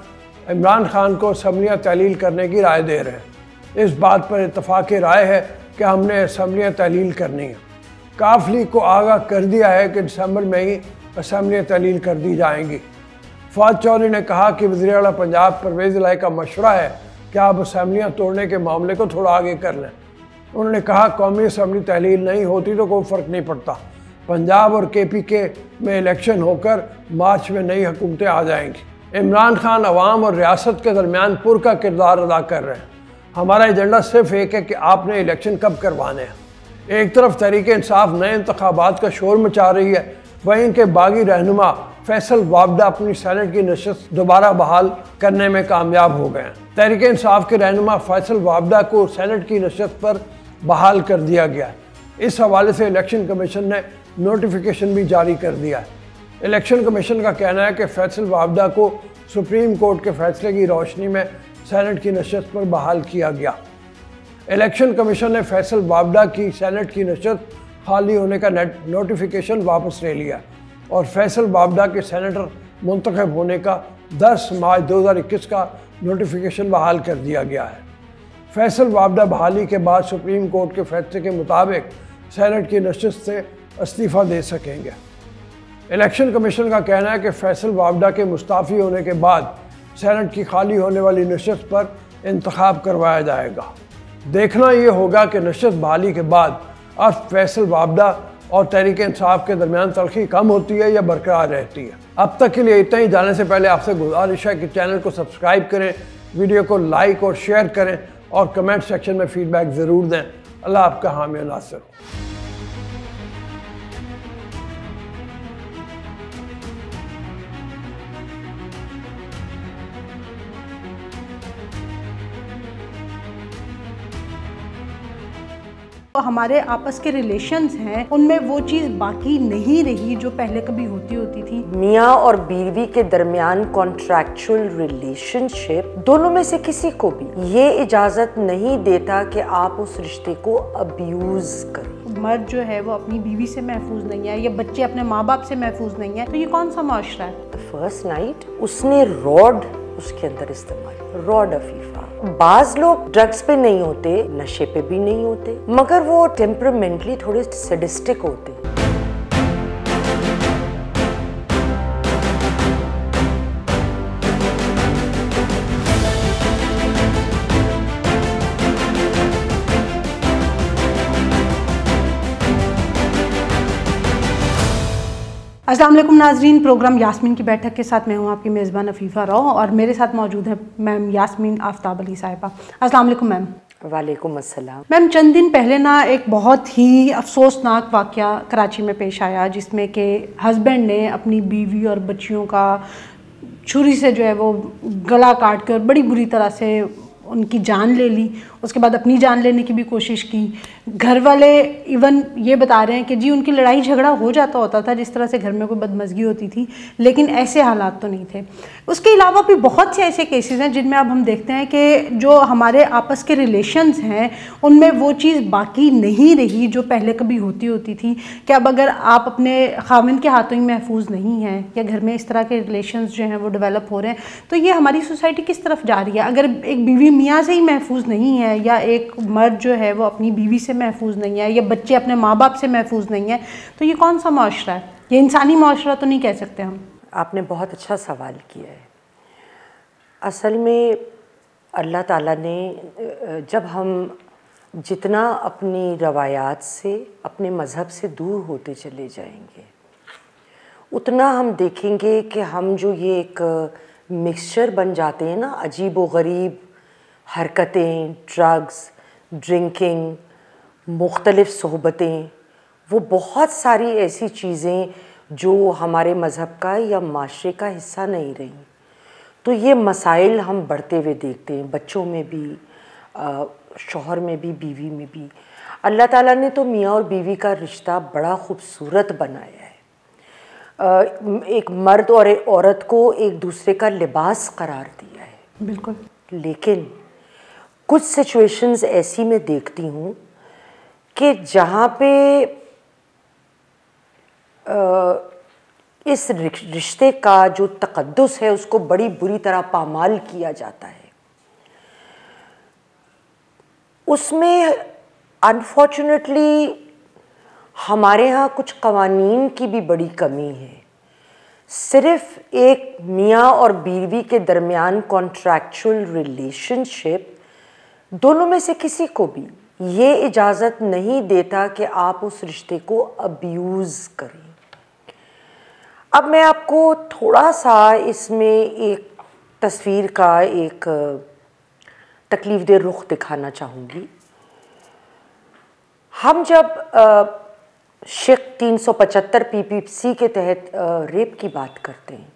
इमरान खान को असम्बलियाँ तहलील करने की राय दे रहे हैं। इस बात पर इत्तफाक़ राय है कि हमने असम्बलियाँ तहलील करनी है। काफ लीग को आगाह कर दिया है कि दिसंबर में ही असम्बलियाँ तहलील कर दी जाएंगी। फवाद चौधरी ने कहा कि वज़ीर आला पंजाब परवेज़ इलाही का मशवरा है कि आप असम्बलियाँ तोड़ने के मामले को थोड़ा आगे कर लें। उन्होंने कहा कौमी असम्बली तहलील नहीं होती तो कोई फ़र्क नहीं पड़ता, पंजाब और KPK में इलेक्शन होकर मार्च में नई हुकूमतें आ जाएंगी। इमरान खान अवाम और रियासत के दरमियान पुर का किरदार अदा कर रहे हैं। हमारा एजेंडा सिर्फ एक है कि आपने इलेक्शन कब करवाने हैं। एक तरफ तहरीक इंसाफ नए इंतखाबात का शोर मचा रही है, वहीं इनके बागी रहनुमा फैसल वाबडा अपनी सेनेट की नशस्त दोबारा बहाल करने में कामयाब हो गए हैं। तहरीक इंसाफ के रहनुमा फैसल वाबडा को सेनेट की नशस्त पर बहाल कर दिया गया है। इस हवाले से इलेक्शन कमीशन ने नोटिफिकेशन भी जारी कर दिया है। इलेक्शन कमीशन का कहना है कि फैसल वाबडा को सुप्रीम कोर्ट के फैसले की रोशनी में सेनेट की नशस्त पर बहाल किया गया। इलेक्शन कमीशन ने फैसल वाबडा की सेनेट की नशस्त खाली होने का नोटिफिकेशन वापस ले लिया और फैसल वाबडा के सेनेटर मुंतखब होने का 10 मार्च 2021 का नोटिफिकेशन बहाल कर दिया गया है। फैसल वाबडा बहाली के बाद सुप्रीम कोर्ट के फैसले के मुताबिक सेनेट की नशस्त से इस्तीफ़ा दे सकेंगे। इलेक्शन कमीशन का कहना है कि फैसल वाबडा के मुस्ताफ़ी होने के बाद सेनेट की खाली होने वाली नशस्त पर इंतखाब करवाया जाएगा। देखना ये होगा कि नशस्त बहाली के बाद अब फैसल वाबडा और तहरीक इंसाफ के दरमियान तलखी कम होती है या बरकरार रहती है। अब तक के लिए इतना ही। जाने से पहले आपसे गुजारिश है कि चैनल को सब्सक्राइब करें, वीडियो को लाइक और शेयर करें और कमेंट सेक्शन में फीडबैक ज़रूर दें। अल्लाह आपका हामी और नासिर हो। हमारे आपस के रिलेशंस हैं, उनमें वो चीज़ बाकी नहीं रही जो पहले कभी होती थी। मियाँ और बीवी के दरमियान कॉन्ट्रैक्चुअल रिलेशनशिप दोनों में से किसी को भी ये इजाज़त नहीं देता कि आप उस रिश्ते को अब्यूज़ करें। मर्द जो है वो अपनी बीवी से महफूज नहीं है या बच्चे अपने माँ बाप से महफूज नहीं है, तो ये कौन सा माशरा है? द फर्स्ट नाइट उसने रॉड उसके अंदर इस्तेमाल, रॉड अफीफा। बाज लोग ड्रग्स पे नहीं होते, नशे पे भी नहीं होते, मगर वो टेम्परामेंटली थोड़े सैडिस्टिक होते। अस्सलाम वालेकुम नाजरीन, प्रोग्राम यास्मीन की बैठक के साथ मैं हूँ आपकी मेज़बान अफीफ़ा रॉ और मेरे साथ मौजूद है मैम यास्मीन आफ्ताब अली साहिबा। अस्सलाम वालेकुम मैम। वालेकुम अस्सलाम। मैम, चंद दिन पहले ना एक बहुत ही अफसोसनाक वाक़या कराची में पेश आया, जिसमें कि हस्बैंड ने अपनी बीवी और बच्चियों का छुरी से जो है वो गला काट के और बड़ी बुरी तरह से उनकी जान ले ली। उसके बाद अपनी जान लेने की भी कोशिश की। घर वाले इवन ये बता रहे हैं कि जी उनकी लड़ाई झगड़ा हो जाता होता था, जिस तरह से घर में कोई बदमज़गी होती थी, लेकिन ऐसे हालात तो नहीं थे। उसके अलावा भी बहुत से ऐसे केसेस हैं जिनमें अब हम देखते हैं कि जो हमारे आपस के रिलेशंस हैं उनमें वो चीज़ बाकी नहीं रही जो पहले कभी होती थी। कि अब अगर आप अपने खाविंद के हाथों ही महफूज नहीं हैं या घर में इस तरह के रिलेशंस जो हैं वो डेवलप हो रहे हैं, तो ये हमारी सोसाइटी किस तरफ जा रही है? अगर एक बीवी मियाँ से ही महफूज नहीं है या एक मर्द जो है वो अपनी बीवी से महफूज नहीं है या बच्चे अपने माँ बाप से महफूज नहीं है, तो ये कौन सा माशरा है? ये इंसानी माशरा तो नहीं कह सकते हम। आपने बहुत अच्छा सवाल किया है। असल में अल्लाह ताला ने जब हम जितना अपनी रवायात से, अपने मज़हब से दूर होते चले जाएंगे, उतना हम देखेंगे कि हम जो ये एक मिक्सचर बन जाते हैं ना, अजीब व गरीब हरकतें, ड्रग्स, ड्रिंकिंग, मुख्तलिफ़ सोहबतें, वो बहुत सारी ऐसी चीज़ें जो हमारे मज़हब का या माशरे का हिस्सा नहीं रही। तो ये मसाइल हम बढ़ते हुए देखते हैं, बच्चों में भी, शौहर में भी, बीवी में भी। अल्लाह ताला ने तो मियाँ और बीवी का रिश्ता बड़ा ख़ूबसूरत बनाया है। एक मर्द और एक औरत को एक दूसरे का लिबास करार दिया है। बिल्कुल। लेकिन कुछ सिचुएशंस ऐसी मैं देखती हूँ कि जहाँ पे इस रिश्ते का जो तक़द्दुस है उसको बड़ी बुरी तरह पामाल किया जाता है। उसमें अनफॉर्चुनेटली हमारे यहाँ कुछ क़वानीन की भी बड़ी कमी है। सिर्फ़ एक मियाँ और बीवी के दरमियान कॉन्ट्रैक्चुअल रिलेशनशिप दोनों में से किसी को भी ये इजाज़त नहीं देता कि आप उस रिश्ते को अब्यूज़ करें। अब मैं आपको थोड़ा सा इसमें एक तस्वीर का एक तकलीफ़देह रुख दिखाना चाहूँगी। हम जब शिक 375 PPC के तहत रेप की बात करते हैं,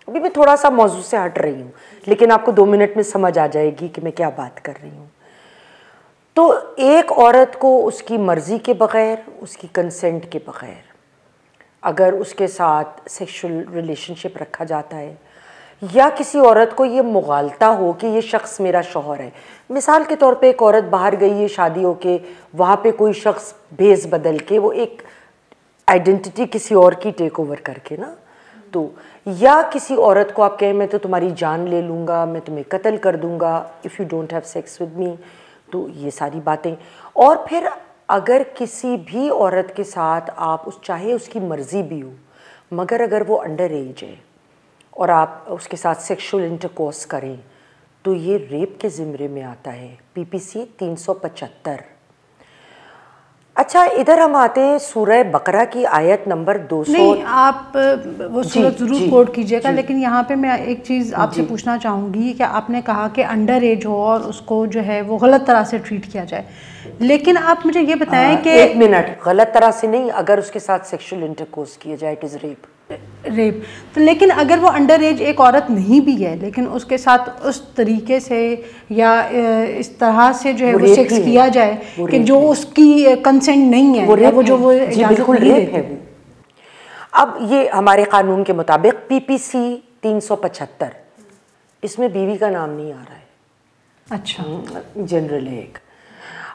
अभी मैं थोड़ा सा मौजू से हट रही हूँ, लेकिन आपको 2 मिनट में समझ आ जाएगी कि मैं क्या बात कर रही हूँ। तो एक औरत को उसकी मर्ज़ी के बग़ैर, उसकी कंसेंट के बग़ैर अगर उसके साथ सेक्सुअल रिलेशनशिप रखा जाता है, या किसी औरत को ये मुगालता हो कि ये शख्स मेरा शौहर है। मिसाल के तौर पे एक औरत बाहर गई है शादी हो के, वहाँ पे कोई शख्स भेस बदल के वो एक आइडेंटिटी किसी और की टेक ओवर करके ना, तो या किसी औरत को आप कहें मैं तो तुम्हारी जान ले लूँगा, मैं तुम्हें कत्ल कर दूँगा if you don't have sex with me, तो ये सारी बातें। और फिर अगर किसी भी औरत के साथ आप चाहे उसकी मर्ज़ी भी हो, मगर अगर वो अंडर एज है और आप उसके साथ सेक्सुअल इंटरकोर्स करें, तो ये रेप के ज़िम्मे में आता है। PPC 375। अच्छा, इधर हम आते हैं सूरह बकरा की आयत नंबर 200। नहीं, आप वो सूरत जी, ज़रूर कोट कीजिएगा, लेकिन यहाँ पे मैं एक चीज़ आपसे पूछना चाहूँगी कि आपने कहा कि अंडर एज हो और उसको जो है वो गलत तरह से ट्रीट किया जाए, लेकिन आप मुझे ये बताएं कि एक मिनट, गलत तरह से नहीं, अगर उसके साथ सेक्सुअल इंटरकोर्स किया जाए इट इज़ रेप। तो लेकिन अगर वो अंडर एज एक औरत नहीं भी है लेकिन उसके साथ उस तरीके से या इस तरह से जो है वो सेक्स किया जाए कि जो उसकी कंसेंट नहीं है, या वो जो वो बिल्कुल रेप है वो। अब ये हमारे कानून के मुताबिक PPC 375 इसमें बीवी का नाम नहीं आ रहा है। अच्छा, जनरल है एक।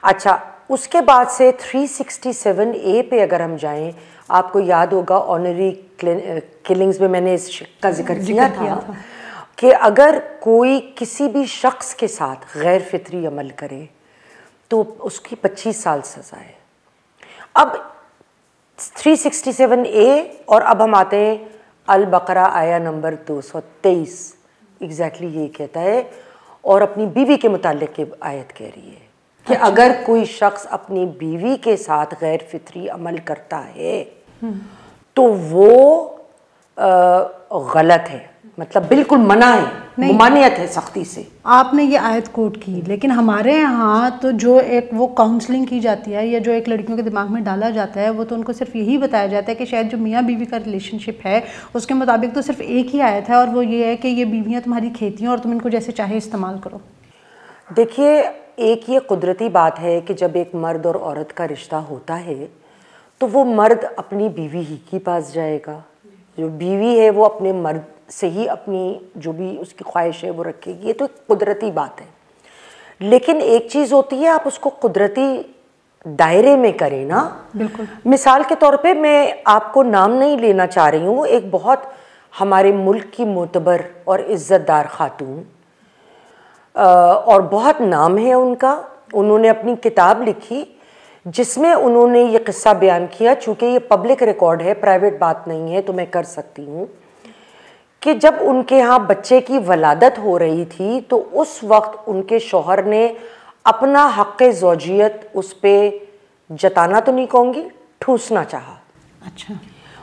अच्छा, उसके बाद से 367A पे अगर हम जाएं, आपको याद होगा ऑनरी किलिंग्स में मैंने इस का जिक्र किया था कि अगर कोई किसी भी शख्स के साथ गैर फितरी अमल करे तो उसकी 25 साल सज़ा है। अब 367A और अब हम आते हैं अल बकरा आया नंबर 223, एग्जैक्टली ये कहता है और अपनी बीवी के मुतालिक की आयत कह रही है कि अगर कोई शख्स अपनी बीवी के साथ गैर फितरी अमल करता है तो वो गलत है, मतलब बिल्कुल मना है, ममानियत है सख्ती से। आपने ये आयत कोट की, लेकिन हमारे यहाँ तो जो एक वो काउंसलिंग की जाती है या जो एक लड़कियों के दिमाग में डाला जाता है वो तो उनको सिर्फ यही बताया जाता है कि शायद जो मियाँ बीवी का रिलेशनशिप है उसके मुताबिक तो सिर्फ एक ही आयत है और वो ये है कि ये बीवियाँ तुम्हारी खेतियाँ और तुम इनको जैसे चाहे इस्तेमाल करो। देखिए, एक ये कुदरती बात है कि जब एक मर्द और औरत का रिश्ता होता है तो वो मर्द अपनी बीवी ही के पास जाएगा, जो बीवी है वो अपने मर्द से ही अपनी जो भी उसकी ख्वाहिश है वो रखेगी। ये तो एक कुदरती बात है, लेकिन एक चीज़ होती है आप उसको कुदरती दायरे में करें ना। बिल्कुल। मिसाल के तौर पे मैं आपको नाम नहीं लेना चाह रही हूँ, एक बहुत हमारे मुल्क की मोतबर और इज़्ज़तदार खातून और बहुत नाम है उनका, उन्होंने अपनी किताब लिखी जिसमें उन्होंने ये किस्सा बयान किया, चूँकि ये पब्लिक रिकॉर्ड है, प्राइवेट बात नहीं है तो मैं कर सकती हूँ, कि जब उनके यहाँ बच्चे की वलादत हो रही थी तो उस वक्त उनके शौहर ने अपना हक़ ज़ौजियत उस पर जताना तो नहीं कहूँगी, ठूसना चाहा। अच्छा।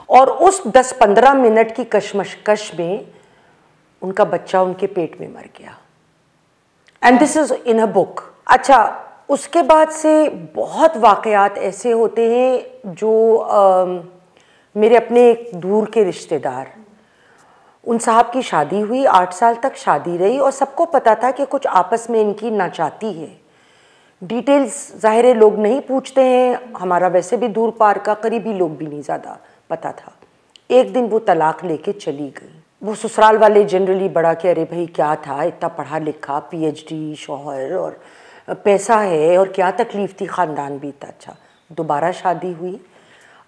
और उस 10-15 मिनट की कशमकश में उनका बच्चा उनके पेट में मर गया, and this is in a book. अच्छा, उसके बाद से बहुत वाक़यात ऐसे होते हैं जो मेरे अपने एक दूर के रिश्तेदार, उन साहब की शादी हुई, 8 साल तक शादी रही और सबको पता था कि कुछ आपस में इनकी नाचाती है। डिटेल्स ज़ाहिर लोग नहीं पूछते हैं, हमारा वैसे भी दूर पार का करीबी लोग भी नहीं ज़्यादा पता था। एक दिन वो तलाक लेके चली गई। वो ससुराल वाले जनरली बड़ा कि अरे भाई क्या था, इतना पढ़ा लिखा, PhD शौहर और पैसा है और क्या तकलीफ़ थी, ख़ानदान भी इतना अच्छा। दोबारा शादी हुई,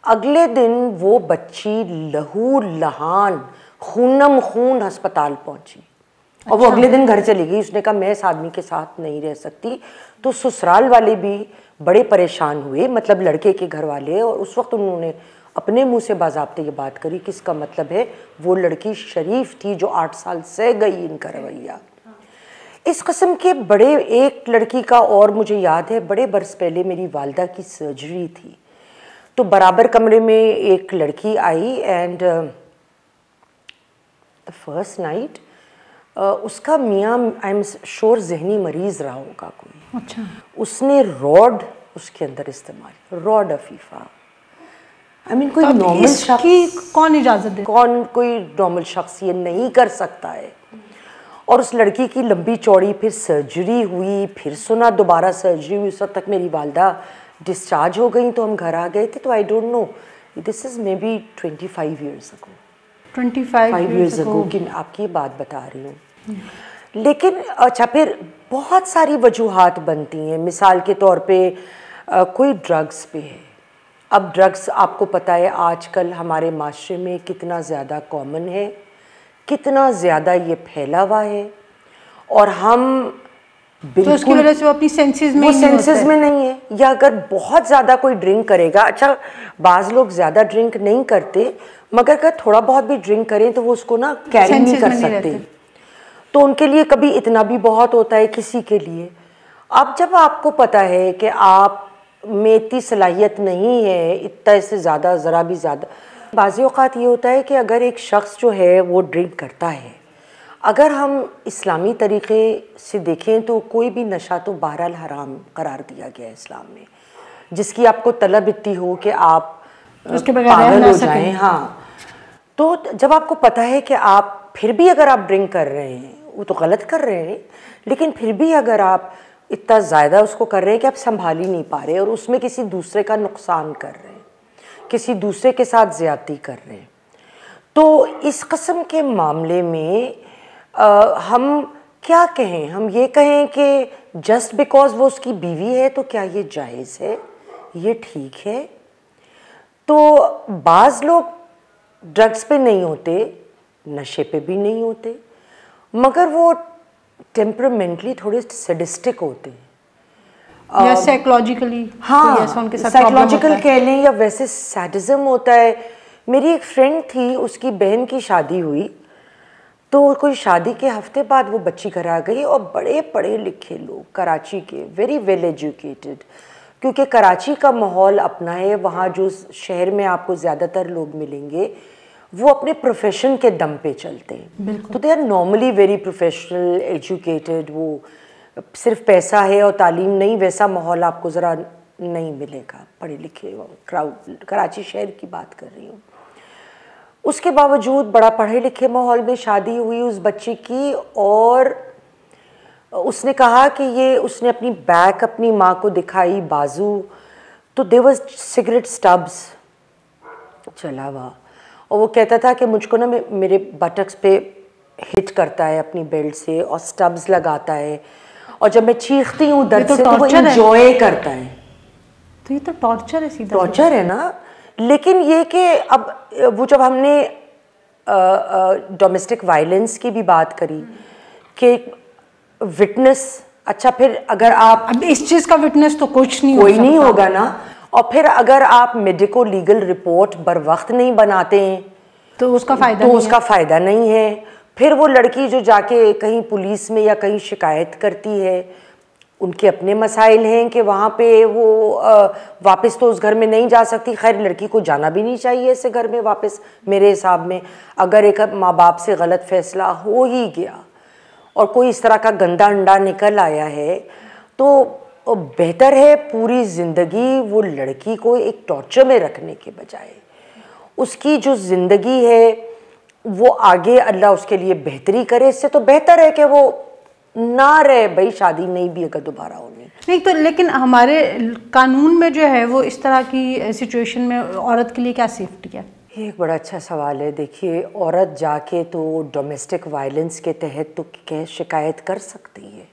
अगले दिन वो बच्ची लहू लहान खूनम खून अस्पताल पहुंची और वो अगले दिन घर चली गई। उसने कहा मैं इस आदमी के साथ नहीं रह सकती। तो ससुराल वाले भी बड़े परेशान हुए, मतलब लड़के के घर वाले, और उस वक्त उन्होंने अपने मुंह से बाज़ाब्ते ये बात करी कि इसका मतलब है वो लड़की शरीफ थी जो 8 साल से गई इनका रवैया। इस किस्म के बड़े, एक लड़की का और मुझे याद है, बड़े बरस पहले मेरी वालदा की सर्जरी थी तो बराबर कमरे में एक लड़की आई एंड द फर्स्ट नाइट उसका मियाँ आई एम श्योर जहनी मरीज़ रहा होगा कोई। अच्छा। उसने रॉड उसके अंदर इस्तेमाल, रॉड अफीफ़ा। आई मीन कोई नॉर्मल शख्स, कौन इजाज़त दे, कौन कोई नॉर्मल शख्स ये नहीं कर सकता है। और उस लड़की की लंबी चौड़ी फिर सर्जरी हुई, फिर सुना दोबारा सर्जरी हुई। उस वक्त तक मेरी वालदा डिस्चार्ज हो गई तो हम घर आ गए थे। तो I don't know, this is may be 25 years ago, 25 years ago कि मैं आपकी बात बता रही हूँ। लेकिन अच्छा, फिर बहुत सारी वजूहात बनती हैं। मिसाल के तौर पे कोई ड्रग्स पे है। अब ड्रग्स आपको पता है आजकल हमारे माशरे में कितना ज़्यादा कॉमन है, कितना ज़्यादा ये फैला हुआ है, और हम बिल्कुल तो उसकी वजह से वो अपनी सेंसेस में, वो सेंसेस में नहीं है। या अगर बहुत ज़्यादा कोई ड्रिंक करेगा, अच्छा बाज़ लोग ज़्यादा ड्रिंक नहीं करते मगर अगर थोड़ा बहुत भी ड्रिंक करें तो वो उसको ना कैरी नहीं कर सकते, तो उनके लिए कभी इतना भी बहुत होता है किसी के लिए। अब जब आपको पता है कि आप में इतनी सलाहियत नहीं है, इतना से ज़्यादा, ज़रा भी ज़्यादा। बाज़ औक़ात ये होता है कि अगर एक शख्स जो है वो ड्रिंक करता है, अगर हम इस्लामी तरीक़े से देखें तो कोई भी नशा तो बहरहाल हराम करार दिया गया है इस्लाम में, जिसकी आपको तलब इतनी हो कि आप उसके बगैर पागल रह हो ना जाएं। सकें। हाँ, तो जब आपको पता है कि आप फिर भी अगर आप ड्रिंक कर रहे हैं, वो तो गलत कर रहे हैं, लेकिन फिर भी अगर आप इतना ज़्यादा उसको कर रहे हैं कि आप संभाल ही नहीं पा रहे और उसमें किसी दूसरे का नुकसान कर रहे हैं, किसी दूसरे के साथ ज़्यादती कर रहे हैं, तो इस किस्म के मामले में हम क्या कहें? हम ये कहें कि जस्ट बिकॉज वो उसकी बीवी है तो क्या ये जायज़ है, ये ठीक है? तो बाज़ लोग ड्रग्स पे नहीं होते, नशे पे भी नहीं होते, मगर वो टेम्परामेंटली थोड़े सैडिस्टिक होते हैं या साइकोलॉजिकली। हाँ, उनके साथ साइकोलॉजिकल कह लें या वैसे सैडिज्म होता है। मेरी एक फ्रेंड थी, उसकी बहन की शादी हुई, तो कोई शादी के हफ्ते बाद वो बच्ची घर आ गई और बड़े पढ़े लिखे लोग कराची के, वेरी वेल एजुकेटेड, क्योंकि कराची का माहौल अपना है, वहाँ जो शहर में आपको ज़्यादातर लोग मिलेंगे वो अपने प्रोफेशन के दम पे चलते हैं, तो they are normally very professional educated. वो सिर्फ पैसा है और तालीम नहीं, वैसा माहौल आपको ज़रा नहीं मिलेगा पढ़े लिखे क्राउड। कराची शहर की बात कर रही हूँ। उसके बावजूद बड़ा पढ़े लिखे माहौल में शादी हुई उस बच्ची की, और उसने कहा कि ये उसने अपनी बैक अपनी माँ को दिखाई, बाजू, तो देयर वाज सिगरेट स्टब्स चला हुआ, और वो कहता था कि मुझको ना मेरे बटक्स पे हिट करता है अपनी बेल्ट से और स्टब्स लगाता है, और जब मैं चीखती हूँ दर्द से तो वो इंजॉय करता है। तो ये तो टॉर्चर है, सीधा टॉर्चर है ना। लेकिन ये कि अब वो जब हमने डोमेस्टिक वायलेंस की भी बात करी कि विटनेस, अच्छा फिर अगर आप अब इस चीज़ का विटनेस तो कुछ नहीं कोई नहीं होगा ना, और फिर अगर आप मेडिको लीगल रिपोर्ट बर वक्त नहीं बनाते हैं तो उसका फ़ायदा तो उसका फ़ायदा नहीं है। फिर वो लड़की जो जाके कहीं पुलिस में या कहीं शिकायत करती है, उनके अपने मसाइल हैं कि वहाँ पे वो वापस तो उस घर में नहीं जा सकती। खैर लड़की को जाना भी नहीं चाहिए ऐसे घर में वापस, मेरे हिसाब में। अगर एक माँ बाप से गलत फैसला हो ही गया और कोई इस तरह का गंदा अंडा निकल आया है, तो बेहतर है पूरी ज़िंदगी वो लड़की को एक टॉर्चर में रखने के बजाय उसकी जो ज़िंदगी है वो आगे अल्लाह उसके लिए बेहतरी करे। इससे तो बेहतर है कि वो ना रहे, भाई शादी नहीं भी अगर दोबारा होनी नहीं तो। लेकिन हमारे कानून में जो है वो इस तरह की सिचुएशन में औरत के लिए क्या सेफ्टी है? ये एक बड़ा अच्छा सवाल है। देखिए, औरत जाके तो डोमेस्टिक वायलेंस के तहत तो शिकायत कर सकती है,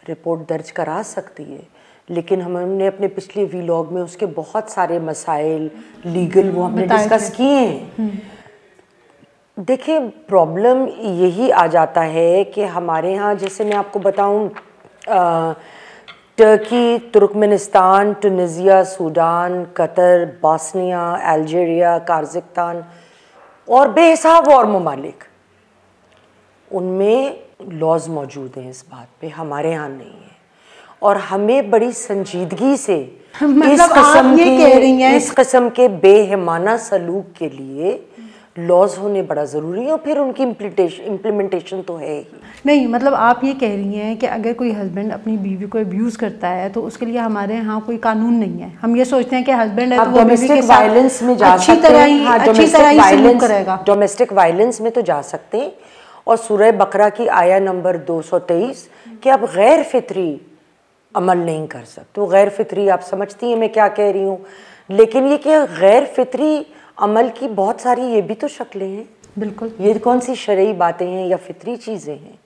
रिपोर्ट दर्ज करा सकती है, लेकिन हमने अपने पिछले व्लॉग में उसके बहुत सारे मसाइल लीगल वो हमने डिस्कस किए हैं। देखिए, प्रॉब्लम यही आ जाता है कि हमारे यहाँ, जैसे मैं आपको बताऊँ, Turkey, Turkmenistan, Tunisia, Sudan, Qatar, Bosnia, Algeria, Kazakhstan और बेहिसाब और ममालिक, उनमें लॉज मौजूद हैं इस बात पे, हमारे यहाँ नहीं है। और हमें बड़ी संजीदगी से इस किस्म के बेहिमाना सलूक के लिए लॉज होने बड़ा ज़रूरी है, और फिर उनकी इम्प्लीमेंटेशन तो है ही नहीं। मतलब आप ये कह रही हैं कि अगर कोई हस्बैंड अपनी बीवी को अब्यूज़ करता है तो उसके लिए हमारे यहाँ कोई कानून नहीं है। हम ये सोचते हैं कि हस्बैंड है तो वो डोमेस्टिक वायलेंस में जा सकते हैं, डोमेस्टिक वायलेंस में तो जा सकते हैं। और सूरह बकरा की आया नंबर 223 कि आप गैर फितरी अमल नहीं कर सकते। वो गैर फितरी आप समझती हैं मैं क्या कह रही हूँ, लेकिन ये कि गैर फितरी अमल की बहुत सारी ये भी तो शक्लें हैं। बिल्कुल, ये कौन सी शरई बातें हैं या फितरी चीज़ें हैं?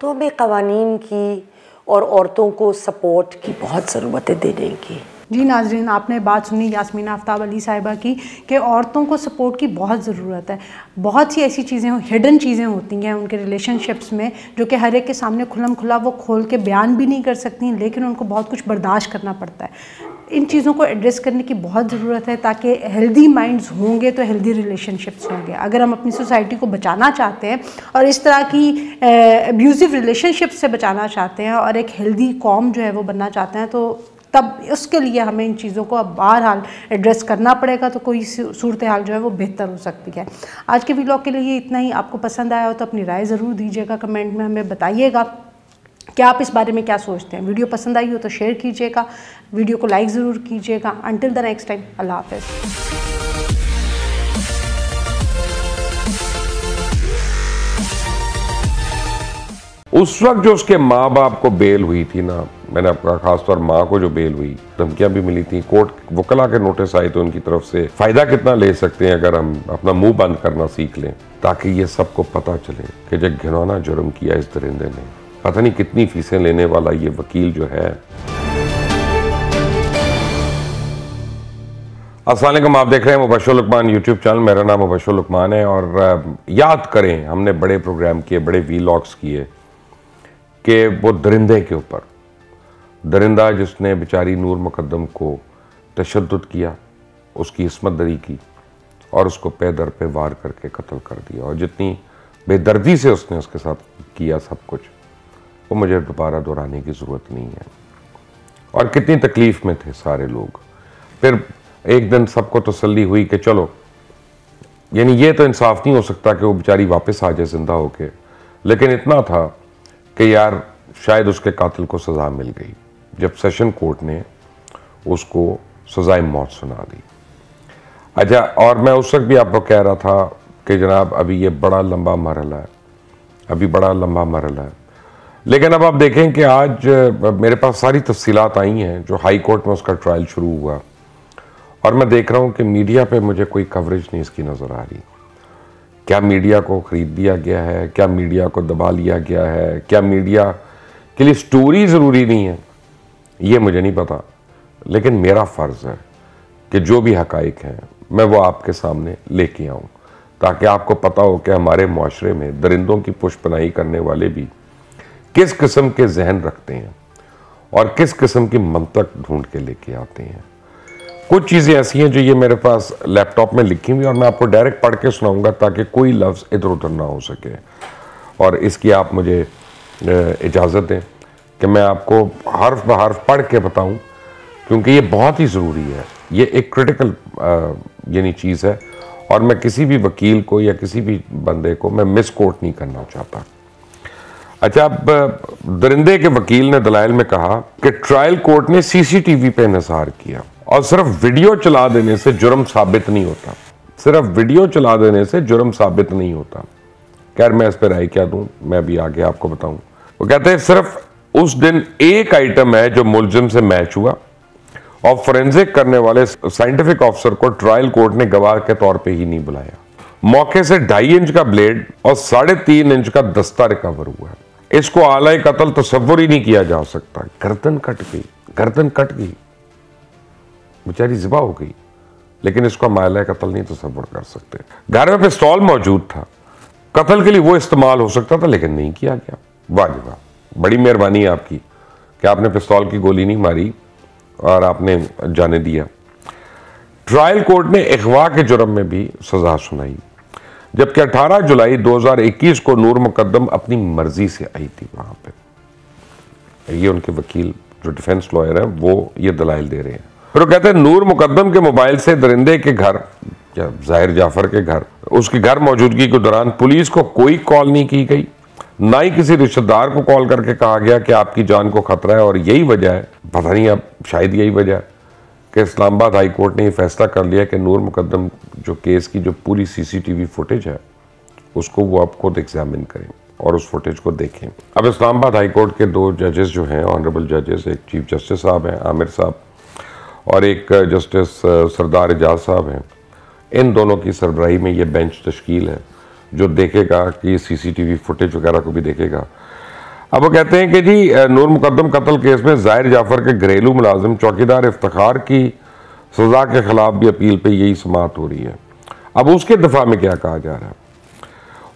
तो हमें क़वानीन की और औरतों को सपोर्ट की बहुत ज़रूरत है देने की। जी नाज़रीन, आपने बात सुनी यास्मीन आफ्ताब अली साहिबा की कि औरतों को सपोर्ट की बहुत ज़रूरत है। बहुत सी ऐसी चीज़ें, हिडन चीज़ें होती हैं उनके रिलेशनशिप्स में जो कि हर एक के सामने खुलम खुला वो खोल के बयान भी नहीं कर सकती, लेकिन उनको बहुत कुछ बर्दाश्त करना पड़ता है। इन चीज़ों को एड्रेस करने की बहुत ज़रूरत है ताकि हेल्दी माइंड्स होंगे तो हेल्दी रिलेशनशिप्स होंगे। अगर हम अपनी सोसाइटी को बचाना चाहते हैं और इस तरह की अब्यूज़िव रिलेशनशिप से बचाना चाहते हैं और एक हेल्दी कौम जो है वो बनना चाहते हैं, तो तब उसके लिए हमें इन चीज़ों को अब बहरहाल एड्रेस करना पड़ेगा, तो कोई सूरत हाल जो है वो बेहतर हो सकती है। आज के व्लॉग के लिए इतना ही। आपको पसंद आया हो तो अपनी राय ज़रूर दीजिएगा, कमेंट में हमें बताइएगा कि आप इस बारे में क्या सोचते हैं। वीडियो पसंद आई हो तो शेयर कीजिएगा, वीडियो को लाइक ज़रूर कीजिएगा। अंटिल द नेक्स्ट टाइम, अल्लाह हाफ़िज़। उस वक्त जो उसके माँ बाप को बेल हुई थी ना, मैंने आपका खासतौर माँ को जो बेल हुई, धमकियां भी मिली थी, कोर्ट वकला के नोटिस आए थे उनकी तरफ से। फायदा कितना ले सकते हैं अगर हम अपना मुंह बंद करना सीख लें, ताकि ये सबको पता चले कि जो घिनौना जुर्म किया इस दरिंदे ने। पता नहीं कितनी फीसें लेने वाला ये वकील जो है। अस्सलाम वालेकुम, आप देख रहे हैं मुबश्शिर लुकमान यूट्यूब चैनल। मेरा नाम मुबश्शिर लुकमान है। और याद करें, हमने बड़े प्रोग्राम किए, बड़े वीलॉग्स किए कि वो दरिंदे के ऊपर, दरिंदा जिसने बेचारी नूर मुकद्दम को तशद्दुद किया, उसकी इस्मत दरी की और उसको पे दर पे वार करके कत्ल कर दिया, और जितनी बेदर्दी से उसने उसके साथ किया सब कुछ, वो मुझे दोबारा दोहराने की ज़रूरत नहीं है। और कितनी तकलीफ़ में थे सारे लोग। फिर एक दिन सबको तसल्ली हुई कि चलो, यानी ये तो इंसाफ नहीं हो सकता कि वो बेचारी वापस आ जाए ज़िंदा होके, लेकिन इतना था कि यार शायद उसके कातिल को सज़ा मिल गई जब सेशन कोर्ट ने उसको सज़ाए मौत सुना दी। अच्छा, और मैं उस वक्त भी आपको कह रहा था कि जनाब अभी ये बड़ा लंबा मरहला है, अभी बड़ा लंबा मरहला है। लेकिन अब आप देखें कि आज मेरे पास सारी तफसीलात आई हैं जो हाई कोर्ट में उसका ट्रायल शुरू हुआ, और मैं देख रहा हूँ कि मीडिया पे मुझे कोई कवरेज नहीं इसकी नज़र आ रही। क्या मीडिया को ख़रीद दिया गया है? क्या मीडिया को दबा लिया गया है? क्या मीडिया के लिए स्टोरी ज़रूरी नहीं है? ये मुझे नहीं पता, लेकिन मेरा फ़र्ज़ है कि जो भी हक़ाइक़ हैं मैं वो आपके सामने लेके आऊँ, ताकि आपको पता हो कि हमारे मुआशरे में दरिंदों की पुष्पनाई करने वाले भी किस किस्म के जहन रखते हैं और किस किस्म की मंतक ढूंढ के लेके आते हैं। कुछ चीज़ें ऐसी हैं जो ये मेरे पास लैपटॉप में लिखी हुई, और मैं आपको डायरेक्ट पढ़ के सुनाऊंगा ताकि कोई लफ्ज़ इधर उधर ना हो सके। और इसकी आप मुझे इजाज़त दें कि मैं आपको हर्फ ब हर्फ पढ़ के बताऊं, क्योंकि ये बहुत ही ज़रूरी है। ये एक क्रिटिकल यानी चीज़ है, और मैं किसी भी वकील को या किसी भी बंदे को मैं मिस कोट नहीं करना चाहता। अच्छा, अब दरिंदे के वकील ने दलाइल में कहा कि ट्रायल कोर्ट ने सीसीटीवी पे इंहिसार किया, और सिर्फ वीडियो चला देने से जुर्म साबित नहीं होता। सिर्फ वीडियो चला देने से जुर्म साबित नहीं होता। खैर, मैं इस पर राय क्या दूं, मैं भी आगे आपको बताऊं। वो कहते हैं सिर्फ उस दिन एक आइटम है जो मुलजिम से मैच हुआ, और फोरेंसिक करने वाले साइंटिफिक ऑफिसर को ट्रायल कोर्ट ने गवाह के तौर पे ही नहीं बुलाया। मौके से 2.5 इंच का ब्लेड और 3.5 इंच का दस्ता रिकवर हुआ है। इसको आला कत्ल तसव्वुर ही नहीं किया जा सकता। गर्दन कट गई, गर्दन कट गई, बेचारी ज़िबा हो गई, लेकिन इसको हम आला कत्ल नहीं तसव्वुर कर सकते। घर में पिस्तौल मौजूद था, कत्ल के लिए वो इस्तेमाल हो सकता था, लेकिन नहीं किया गया। वाह जी वाह, बड़ी मेहरबानी आपकी कि आपने पिस्तौल की गोली नहीं मारी और आपने जाने दिया। ट्रायल कोर्ट ने अगवा के जुर्म में भी सजा सुनाई, जबकि 18 जुलाई 2021 को नूर मुकद्दम अपनी मर्जी से आई थी वहां पे। ये उनके वकील जो डिफेंस लॉयर हैं वो ये दलाइल दे रहे हैं। फिर वो कहते हैं नूर मुकद्दम के मोबाइल से दरिंदे के घर, जाहिर जाफर के घर, उसके घर मौजूदगी के दौरान पुलिस को कोई कॉल नहीं की गई, ना ही किसी रिश्तेदार को कॉल करके कहा गया कि आपकी जान को खतरा है। और यही वजह है, पता नहीं अब शायद यही वजह है कि इस्लामाबाद हाई कोर्ट ने यह फैसला कर लिया कि नूर मुकद्दम जो केस की जो पूरी सीसीटीवी फुटेज है उसको वो आप खुद एग्जामिन करें और उस फुटेज को देखें। अब इस्लामाबाद हाई कोर्ट के 2 जजेस जो हैं, ऑनरेबल जजेस, एक चीफ जस्टिस साहब हैं आमिर साहब और एक जस्टिस सरदार एजाज साहब हैं, इन दोनों की सरबराही में ये बेंच तश्कील है जो देखेगा कि सीसीटीवी फुटेज वगैरह को भी देखेगा। अब वो कहते हैं कि जी नूर मुकद्दम कत्ल केस में जाहिर जाफर के घरेलू मुलाजिम चौकीदार इफ्तिखार की सजा के खिलाफ भी अपील पे यही समाअत हो रही है। अब उसके दिफा में क्या कहा जा रहा है?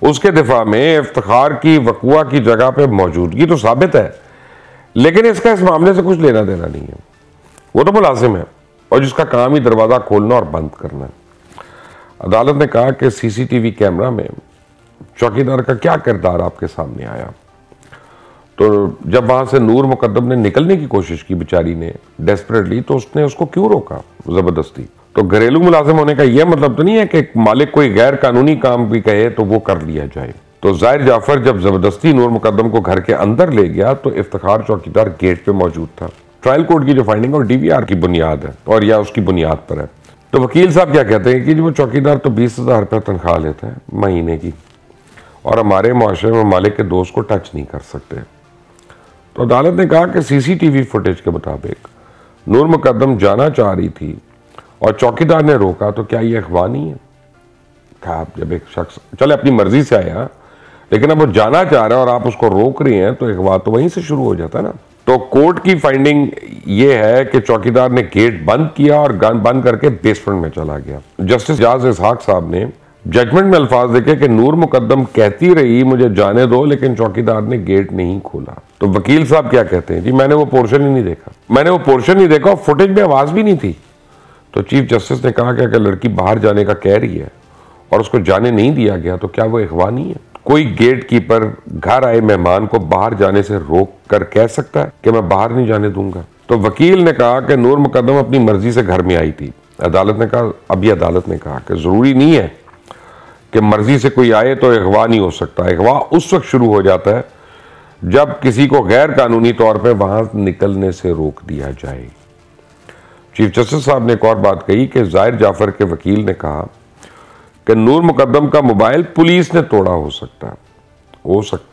उसके दिफा में इफ्तिखार की वकुआ की जगह पे मौजूदगी तो साबित है, लेकिन इसका इस मामले से कुछ लेना देना नहीं है। वो तो मुलाजिम है और जिसका काम ही दरवाज़ा खोलना और बंद करना है। अदालत ने कहा कि सीसीटीवी कैमरा में चौकीदार का क्या किरदार आपके सामने आया? तो जब वहां से नूर मुकद्दम ने निकलने की कोशिश की बेचारी ने डेस्परेटली, तो उसने उसको क्यों रोका जबरदस्ती? तो घरेलू मुलाजिम होने का यह मतलब तो नहीं है कि मालिक कोई गैर कानूनी काम भी कहे तो वो कर लिया जाए। तो जाहिर जाफर जब जबरदस्ती नूर मुकद्दम को घर के अंदर ले गया तो इफ्तिखार चौकीदार गेट पे मौजूद था। ट्रायल कोर्ट की जो फाइंडिंग और डीवीआर की बुनियाद है और या उसकी बुनियाद पर है। तो वकील साहब क्या कहते हैं कि वो चौकीदार तो 20,000 रुपये तनख्वाह लेता है महीने की, और हमारे मुआशरे में मालिक के दोस्त को टच नहीं कर सकते। तो अदालत ने कहा कि सीसीटीवी फुटेज के मुताबिक नूर मुकद्दम जाना चाह रही थी और चौकीदार ने रोका, तो क्या ये अगवा नहीं है? कहा जब एक शख्स चले अपनी मर्जी से आया, लेकिन अब वो जाना चाह रहा है और आप उसको रोक रही हैं, तो अगवा तो वहीं से शुरू हो जाता है ना। तो कोर्ट की फाइंडिंग ये है कि चौकीदार ने गेट बंद किया और गन बंद करके बेसमेंट में चला गया। जस्टिस इजाज इसहाक साहब ने जजमेंट में अल्फाज देखे कि नूर मुकद्दम कहती रही मुझे जाने दो, लेकिन चौकीदार ने गेट नहीं खोला। तो वकील साहब क्या कहते हैं, जी मैंने वो पोर्शन ही नहीं देखा, मैंने वो पोर्शन नहीं देखा और फुटेज में आवाज भी नहीं थी। तो चीफ जस्टिस ने कहा कि अगर लड़की बाहर जाने का कह रही है और उसको जाने नहीं दिया गया तो क्या वो अगवा नहीं है? कोई गेट कीपर घर आए मेहमान को बाहर जाने से रोक कर कह सकता है कि मैं बाहर नहीं जाने दूंगा? तो वकील ने कहा कि नूर मुकद्दम अपनी मर्जी से घर में आई थी। अदालत ने कहा, अभी अदालत ने कहा कि जरूरी नहीं है कि मर्जी से कोई आए तो अगवा नहीं हो सकता। अगवा उस वक्त शुरू हो जाता है जब किसी को गैर कानूनी तौर पर वहां निकलने से रोक दिया जाए। चीफ जस्टिस साहब ने एक और बात कही कि जाहिर जाफर के वकील ने कहा कि नूर मुकद्दम का मोबाइल पुलिस ने तोड़ा हो सकता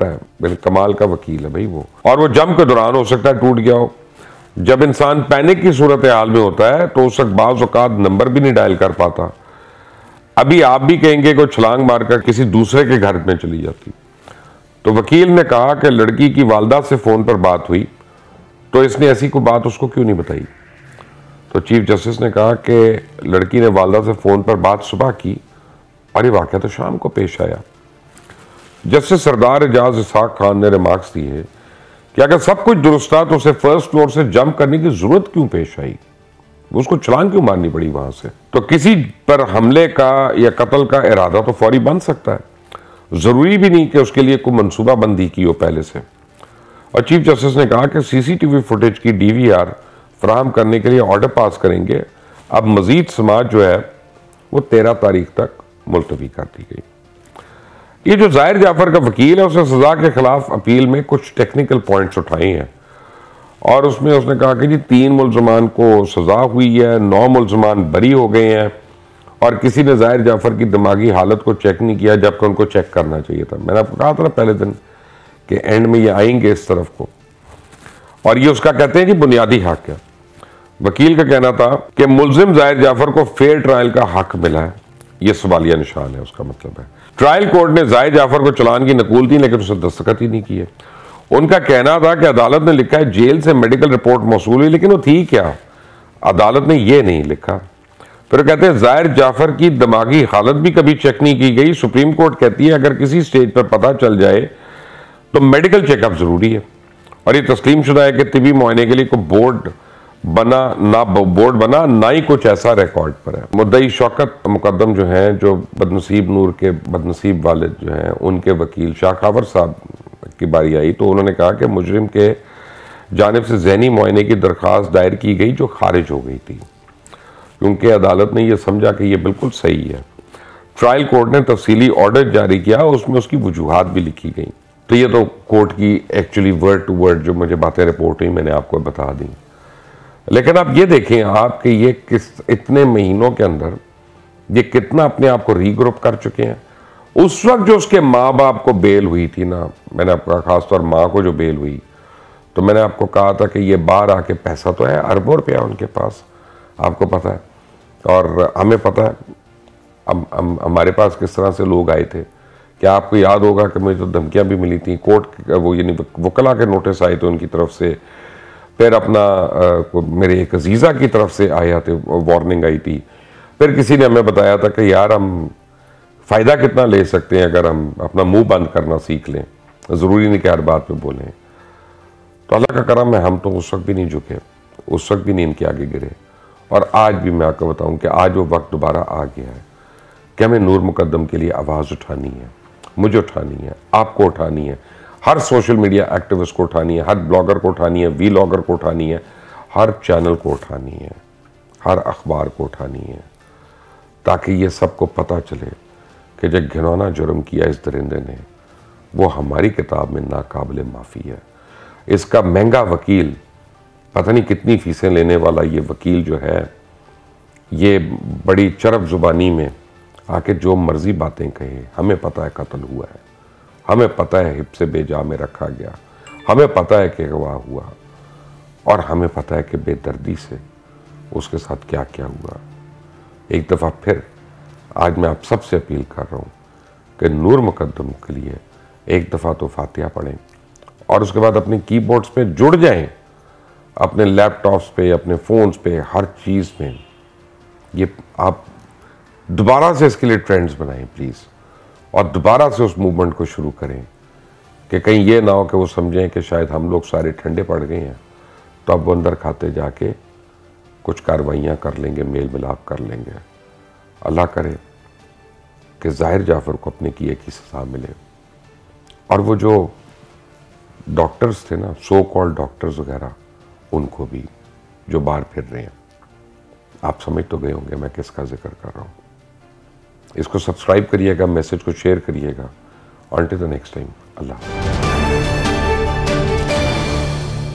है। बिल कमाल का वकील है भाई वो, और वो जंग के दौरान हो सकता है टूट गया हो। जब इंसान पैनिक की सूरत हाल में होता है तो उस वक्त बाज़ औक़ात नंबर भी नहीं डायल कर पाता। अभी आप भी कहेंगे कि छलांग मारकर किसी दूसरे के घर में चली जाती। तो वकील ने कहा कि लड़की की वालदा से फोन पर बात हुई तो इसने ऐसी कोई बात उसको क्यों नहीं बताई? तो चीफ जस्टिस ने कहा कि लड़की ने वालदा से फोन पर बात सुबह की और ये वाक़या तो शाम को पेश आया। जस्टिस सरदार इजाज इसहाक खान ने रिमार्क्स दिए कि अगर सब कुछ दुरुस्त था तो उसे फर्स्ट फ्लोर से जंप करने की जरूरत क्यों पेश आई? उसको छलांग क्यों मारनी पड़ी वहां से? तो किसी पर हमले का या कत्ल का इरादा तो फौरी बन सकता है, जरूरी भी नहीं कि उसके लिए कोई मनसूबाबंदी की हो पहले से। और चीफ जस्टिस ने कहा कि सीसीटीवी फुटेज की डीवीआर फराहम करने के लिए ऑर्डर पास करेंगे। अब मजीद समाज जो है वो 13 तारीख तक मुलतवी कर दी गई। ये जो जाहिर जाफर का वकील है उसने सजा के खिलाफ अपील में कुछ टेक्निकल पॉइंट्स उठाए हैं और उसमें उसने कहा कि जी 3 मुलजमान को सजा हुई है, 9 मुलजमान बरी हो गए हैं और किसी ने जाहिर जाफर की दिमागी हालत को चेक नहीं किया जबकि उनको चेक करना चाहिए था। मैंने आपको कहा था ना पहले दिन कि एंड में ये आएंगे इस तरफ को, और ये उसका कहते हैं कि बुनियादी हक है। वकील का कहना था कि मुलजिम जाहिर जाफर को फेयर ट्रायल का हक मिला है, ये सवालिया निशान है। उसका मतलब है ट्रायल कोर्ट ने जाहिर जाफर को चलान की नकूल दी लेकिन उसे दस्तखत ही नहीं किए। उनका कहना था कि अदालत ने लिखा है जेल से मेडिकल रिपोर्ट मौसूल हुई, लेकिन वो थी क्या? अदालत ने ये नहीं लिखा। फिर कहते हैं जाहिर जाफर की दिमागी हालत भी कभी चेक नहीं की गई। सुप्रीम कोर्ट कहती है अगर किसी स्टेज पर पता चल जाए तो मेडिकल चेकअप जरूरी है, और ये तस्लीम शुदा है कि तिबी मुआयने के लिए कोई बोर्ड बना ना ही कुछ ऐसा रिकॉर्ड पर है। मुद्दई शौकत मुकद्दम जो हैं, जो बदनसीब नूर के बदनसीब वालिद जो हैं, उनके वकील शाखावर साहब की बारी आई तो उन्होंने कहा कि मुजरिम के जानिब से ज़हनी मुआयने की दरख्वास्त दायर की गई जो खारिज हो गई थी क्योंकि अदालत ने यह समझा कि यह बिल्कुल सही है। ट्रायल कोर्ट ने तफसीली ऑर्डर जारी किया, उसमें उसकी वजूहात भी लिखी गई। तो ये तो कोर्ट की एक्चुअली वर्ड टू वर्ड जो मुझे बातें रिपोर्ट हुई मैंने आपको बता दी। लेकिन आप ये देखें आपके ये किस इतने महीनों के अंदर ये कितना अपने आप को रीग्रुप कर चुके हैं। उस वक्त जो उसके माँ बाप को बेल हुई थी ना, मैंने आपको कहा खासतौर माँ को जो बेल हुई, तो मैंने आपको कहा था कि ये बाहर आके पैसा तो है, अरबों रुपया उनके पास, आपको पता है और हमें पता है हमारे पास किस तरह से लोग आए थे। क्या आपको याद होगा कि मुझे तो धमकियां भी मिली थी, कोर्ट वो यानी वकला के नोटिस आए थे उनकी तरफ से, फिर अपना मेरे एक अजीज़ा की तरफ से आया थे, वार्निंग आई थी, फिर किसी ने हमें बताया था कि यार हम फ़ायदा कितना ले सकते हैं अगर हम अपना मुंह बंद करना सीख लें, ज़रूरी नहीं कि हर बात पे बोलें। तो अल्लाह का करम है हम तो उस वक्त भी नहीं झुके, उस वक्त भी नहीं इनके आगे गिरे, और आज भी मैं आपको बताऊं कि आज वो वक्त दोबारा आ गया है कि हमें नूर मुकद्दम के लिए आवाज़ उठानी है, मुझे उठानी है, आपको उठानी है, हर सोशल मीडिया एक्टिविस्ट को उठानी है, हर ब्लॉगर को उठानी है, वीलॉगर को उठानी है, हर चैनल को उठानी है, हर अखबार को उठानी है, ताकि ये सबको पता चले कि जो घिनौना जुर्म किया इस दरिंदे ने वो हमारी किताब में नाकाबिले माफ़ी है। इसका महंगा वकील, पता नहीं कितनी फीसें लेने वाला ये वकील जो है, ये बड़ी चरब ज़ुबानी में आके जो मर्जी बातें कहे। हमें पता है कत्ल हुआ है, हमें पता है हिब्से बेजा में रखा गया, हमें पता है कि अगवा हुआ, और हमें पता है कि बेदर्दी से उसके साथ क्या क्या हुआ। एक दफ़ा फिर आज मैं आप सबसे अपील कर रहा हूँ कि नूर मुकद्दम के लिए एक दफ़ा तो फातिहा पढ़ें और उसके बाद अपने कीबोर्ड्स पे जुड़ जाएं, अपने लैपटॉप्स पे, अपने फ़ोन्स पे, हर चीज़ में ये आप दोबारा से इसके लिए ट्रेंड्स बनाएं प्लीज़, और दोबारा से उस मूवमेंट को शुरू करें कि कहीं ये ना हो कि वो समझें कि शायद हम लोग सारे ठंडे पड़ गए हैं, तो अब वो अंदर खाते जाके कुछ कार्रवाइयाँ कर लेंगे, मेल मिलाप कर लेंगे। अल्लाह करे कि ज़ाहिर जाफ़र को अपने किए की सज़ा मिले, और वो जो डॉक्टर्स थे ना, सो कॉल्ड डॉक्टर्स वगैरह, उनको भी जो बाहर फिर रहे हैं। आप समझ तो गए होंगे मैं किसका जिक्र कर रहा हूँ। इसको सब्सक्राइब करिएगा, मैसेज को शेयर करिएगा। Until the next time, अल्लाह।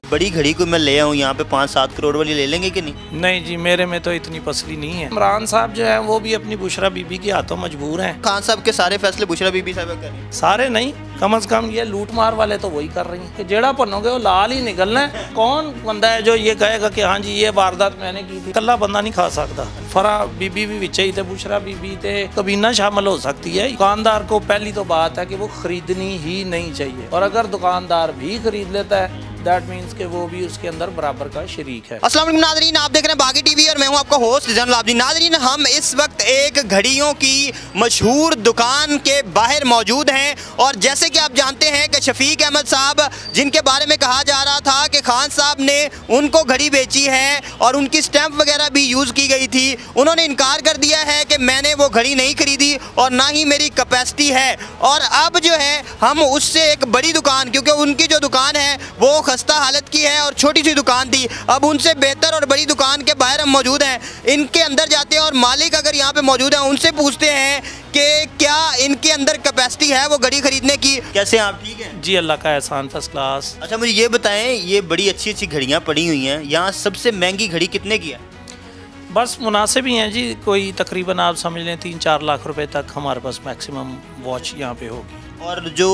बड़ी घड़ी को मैं ले आऊँ यहाँ पे 5-7 करोड़ वाली ले लेंगे कि नहीं? नहीं जी, मेरे में तो इतनी पसली नहीं है। इमरान साहब जो है वो भी अपनी बुशरा बीबी के हाथों मजबूर हैं। खान साहब के सारे फैसले बुशरा बीबी साहब कर रही हैं। सारे नहीं, कम से कम ये लूट मार वाले तो वही कर रही हैं कि जेड़ा पन्नोगे वो लाल ही निकलना है। कौन बंदा है जो ये कहेगा कि हाँ जी ये वारदात मैंने की थी? कल्ला बंदा नहीं खा सकता। फरा बीबी भी विच ही थे, बुशरा बीबी थे, कबीना शामिल हो सकती है। दुकानदार को पहली तो बात है कि वो खरीदनी ही नहीं चाहिए, और अगर दुकानदार भी खरीद लेता है दैट मीन्स कि वो भी उसके अंदर बराबर का शरीक है। अस्सलाम वालेकुम नाज़रीन, आप देख रहे हैं बागी टीवी और मैं हूं आपका होस्ट जैनुल आबदीन। नाज़रीन, हम इस वक्त एक घड़ियों की मशहूर दुकान के बाहर मौजूद हैं, और जैसे कि आप जानते हैं कि शफीक अहमद साहब, जिनके बारे में कहा जा रहा था कि खान साहब ने उनको घड़ी बेची है और उनकी स्टैंप वगैरह भी यूज़ की गई थी, उन्होंने इनकार कर दिया है कि मैंने वो घड़ी नहीं खरीदी और ना ही मेरी कैपेसिटी है। और अब जो है हम उससे एक बड़ी दुकान, क्योंकि उनकी जो दुकान है वो खस्ता हालत की है और छोटी सी दुकान थी, अब उनसे बेहतर और बड़ी दुकान के बाहर हम मौजूद हैं। इनके अंदर जाते हैं और मालिक अगर यहाँ पे मौजूद हैं उनसे पूछते हैं कि क्या इनके अंदर कैपेसिटी है वो घड़ी खरीदने की। कैसे आप? ठीक है जी, अल्लाह का एहसान, फर्स्ट क्लास। अच्छा, मुझे ये बताएं, ये बड़ी अच्छी अच्छी घड़ियाँ पड़ी हुई हैं, यहाँ सबसे महंगी घड़ी कितने की है? बस मुनासिब ही हैं जी, कोई तकरीबन आप समझ लें 3-4 लाख रुपए तक हमारे पास मैक्सिमम वॉच यहाँ पे होगी। और जो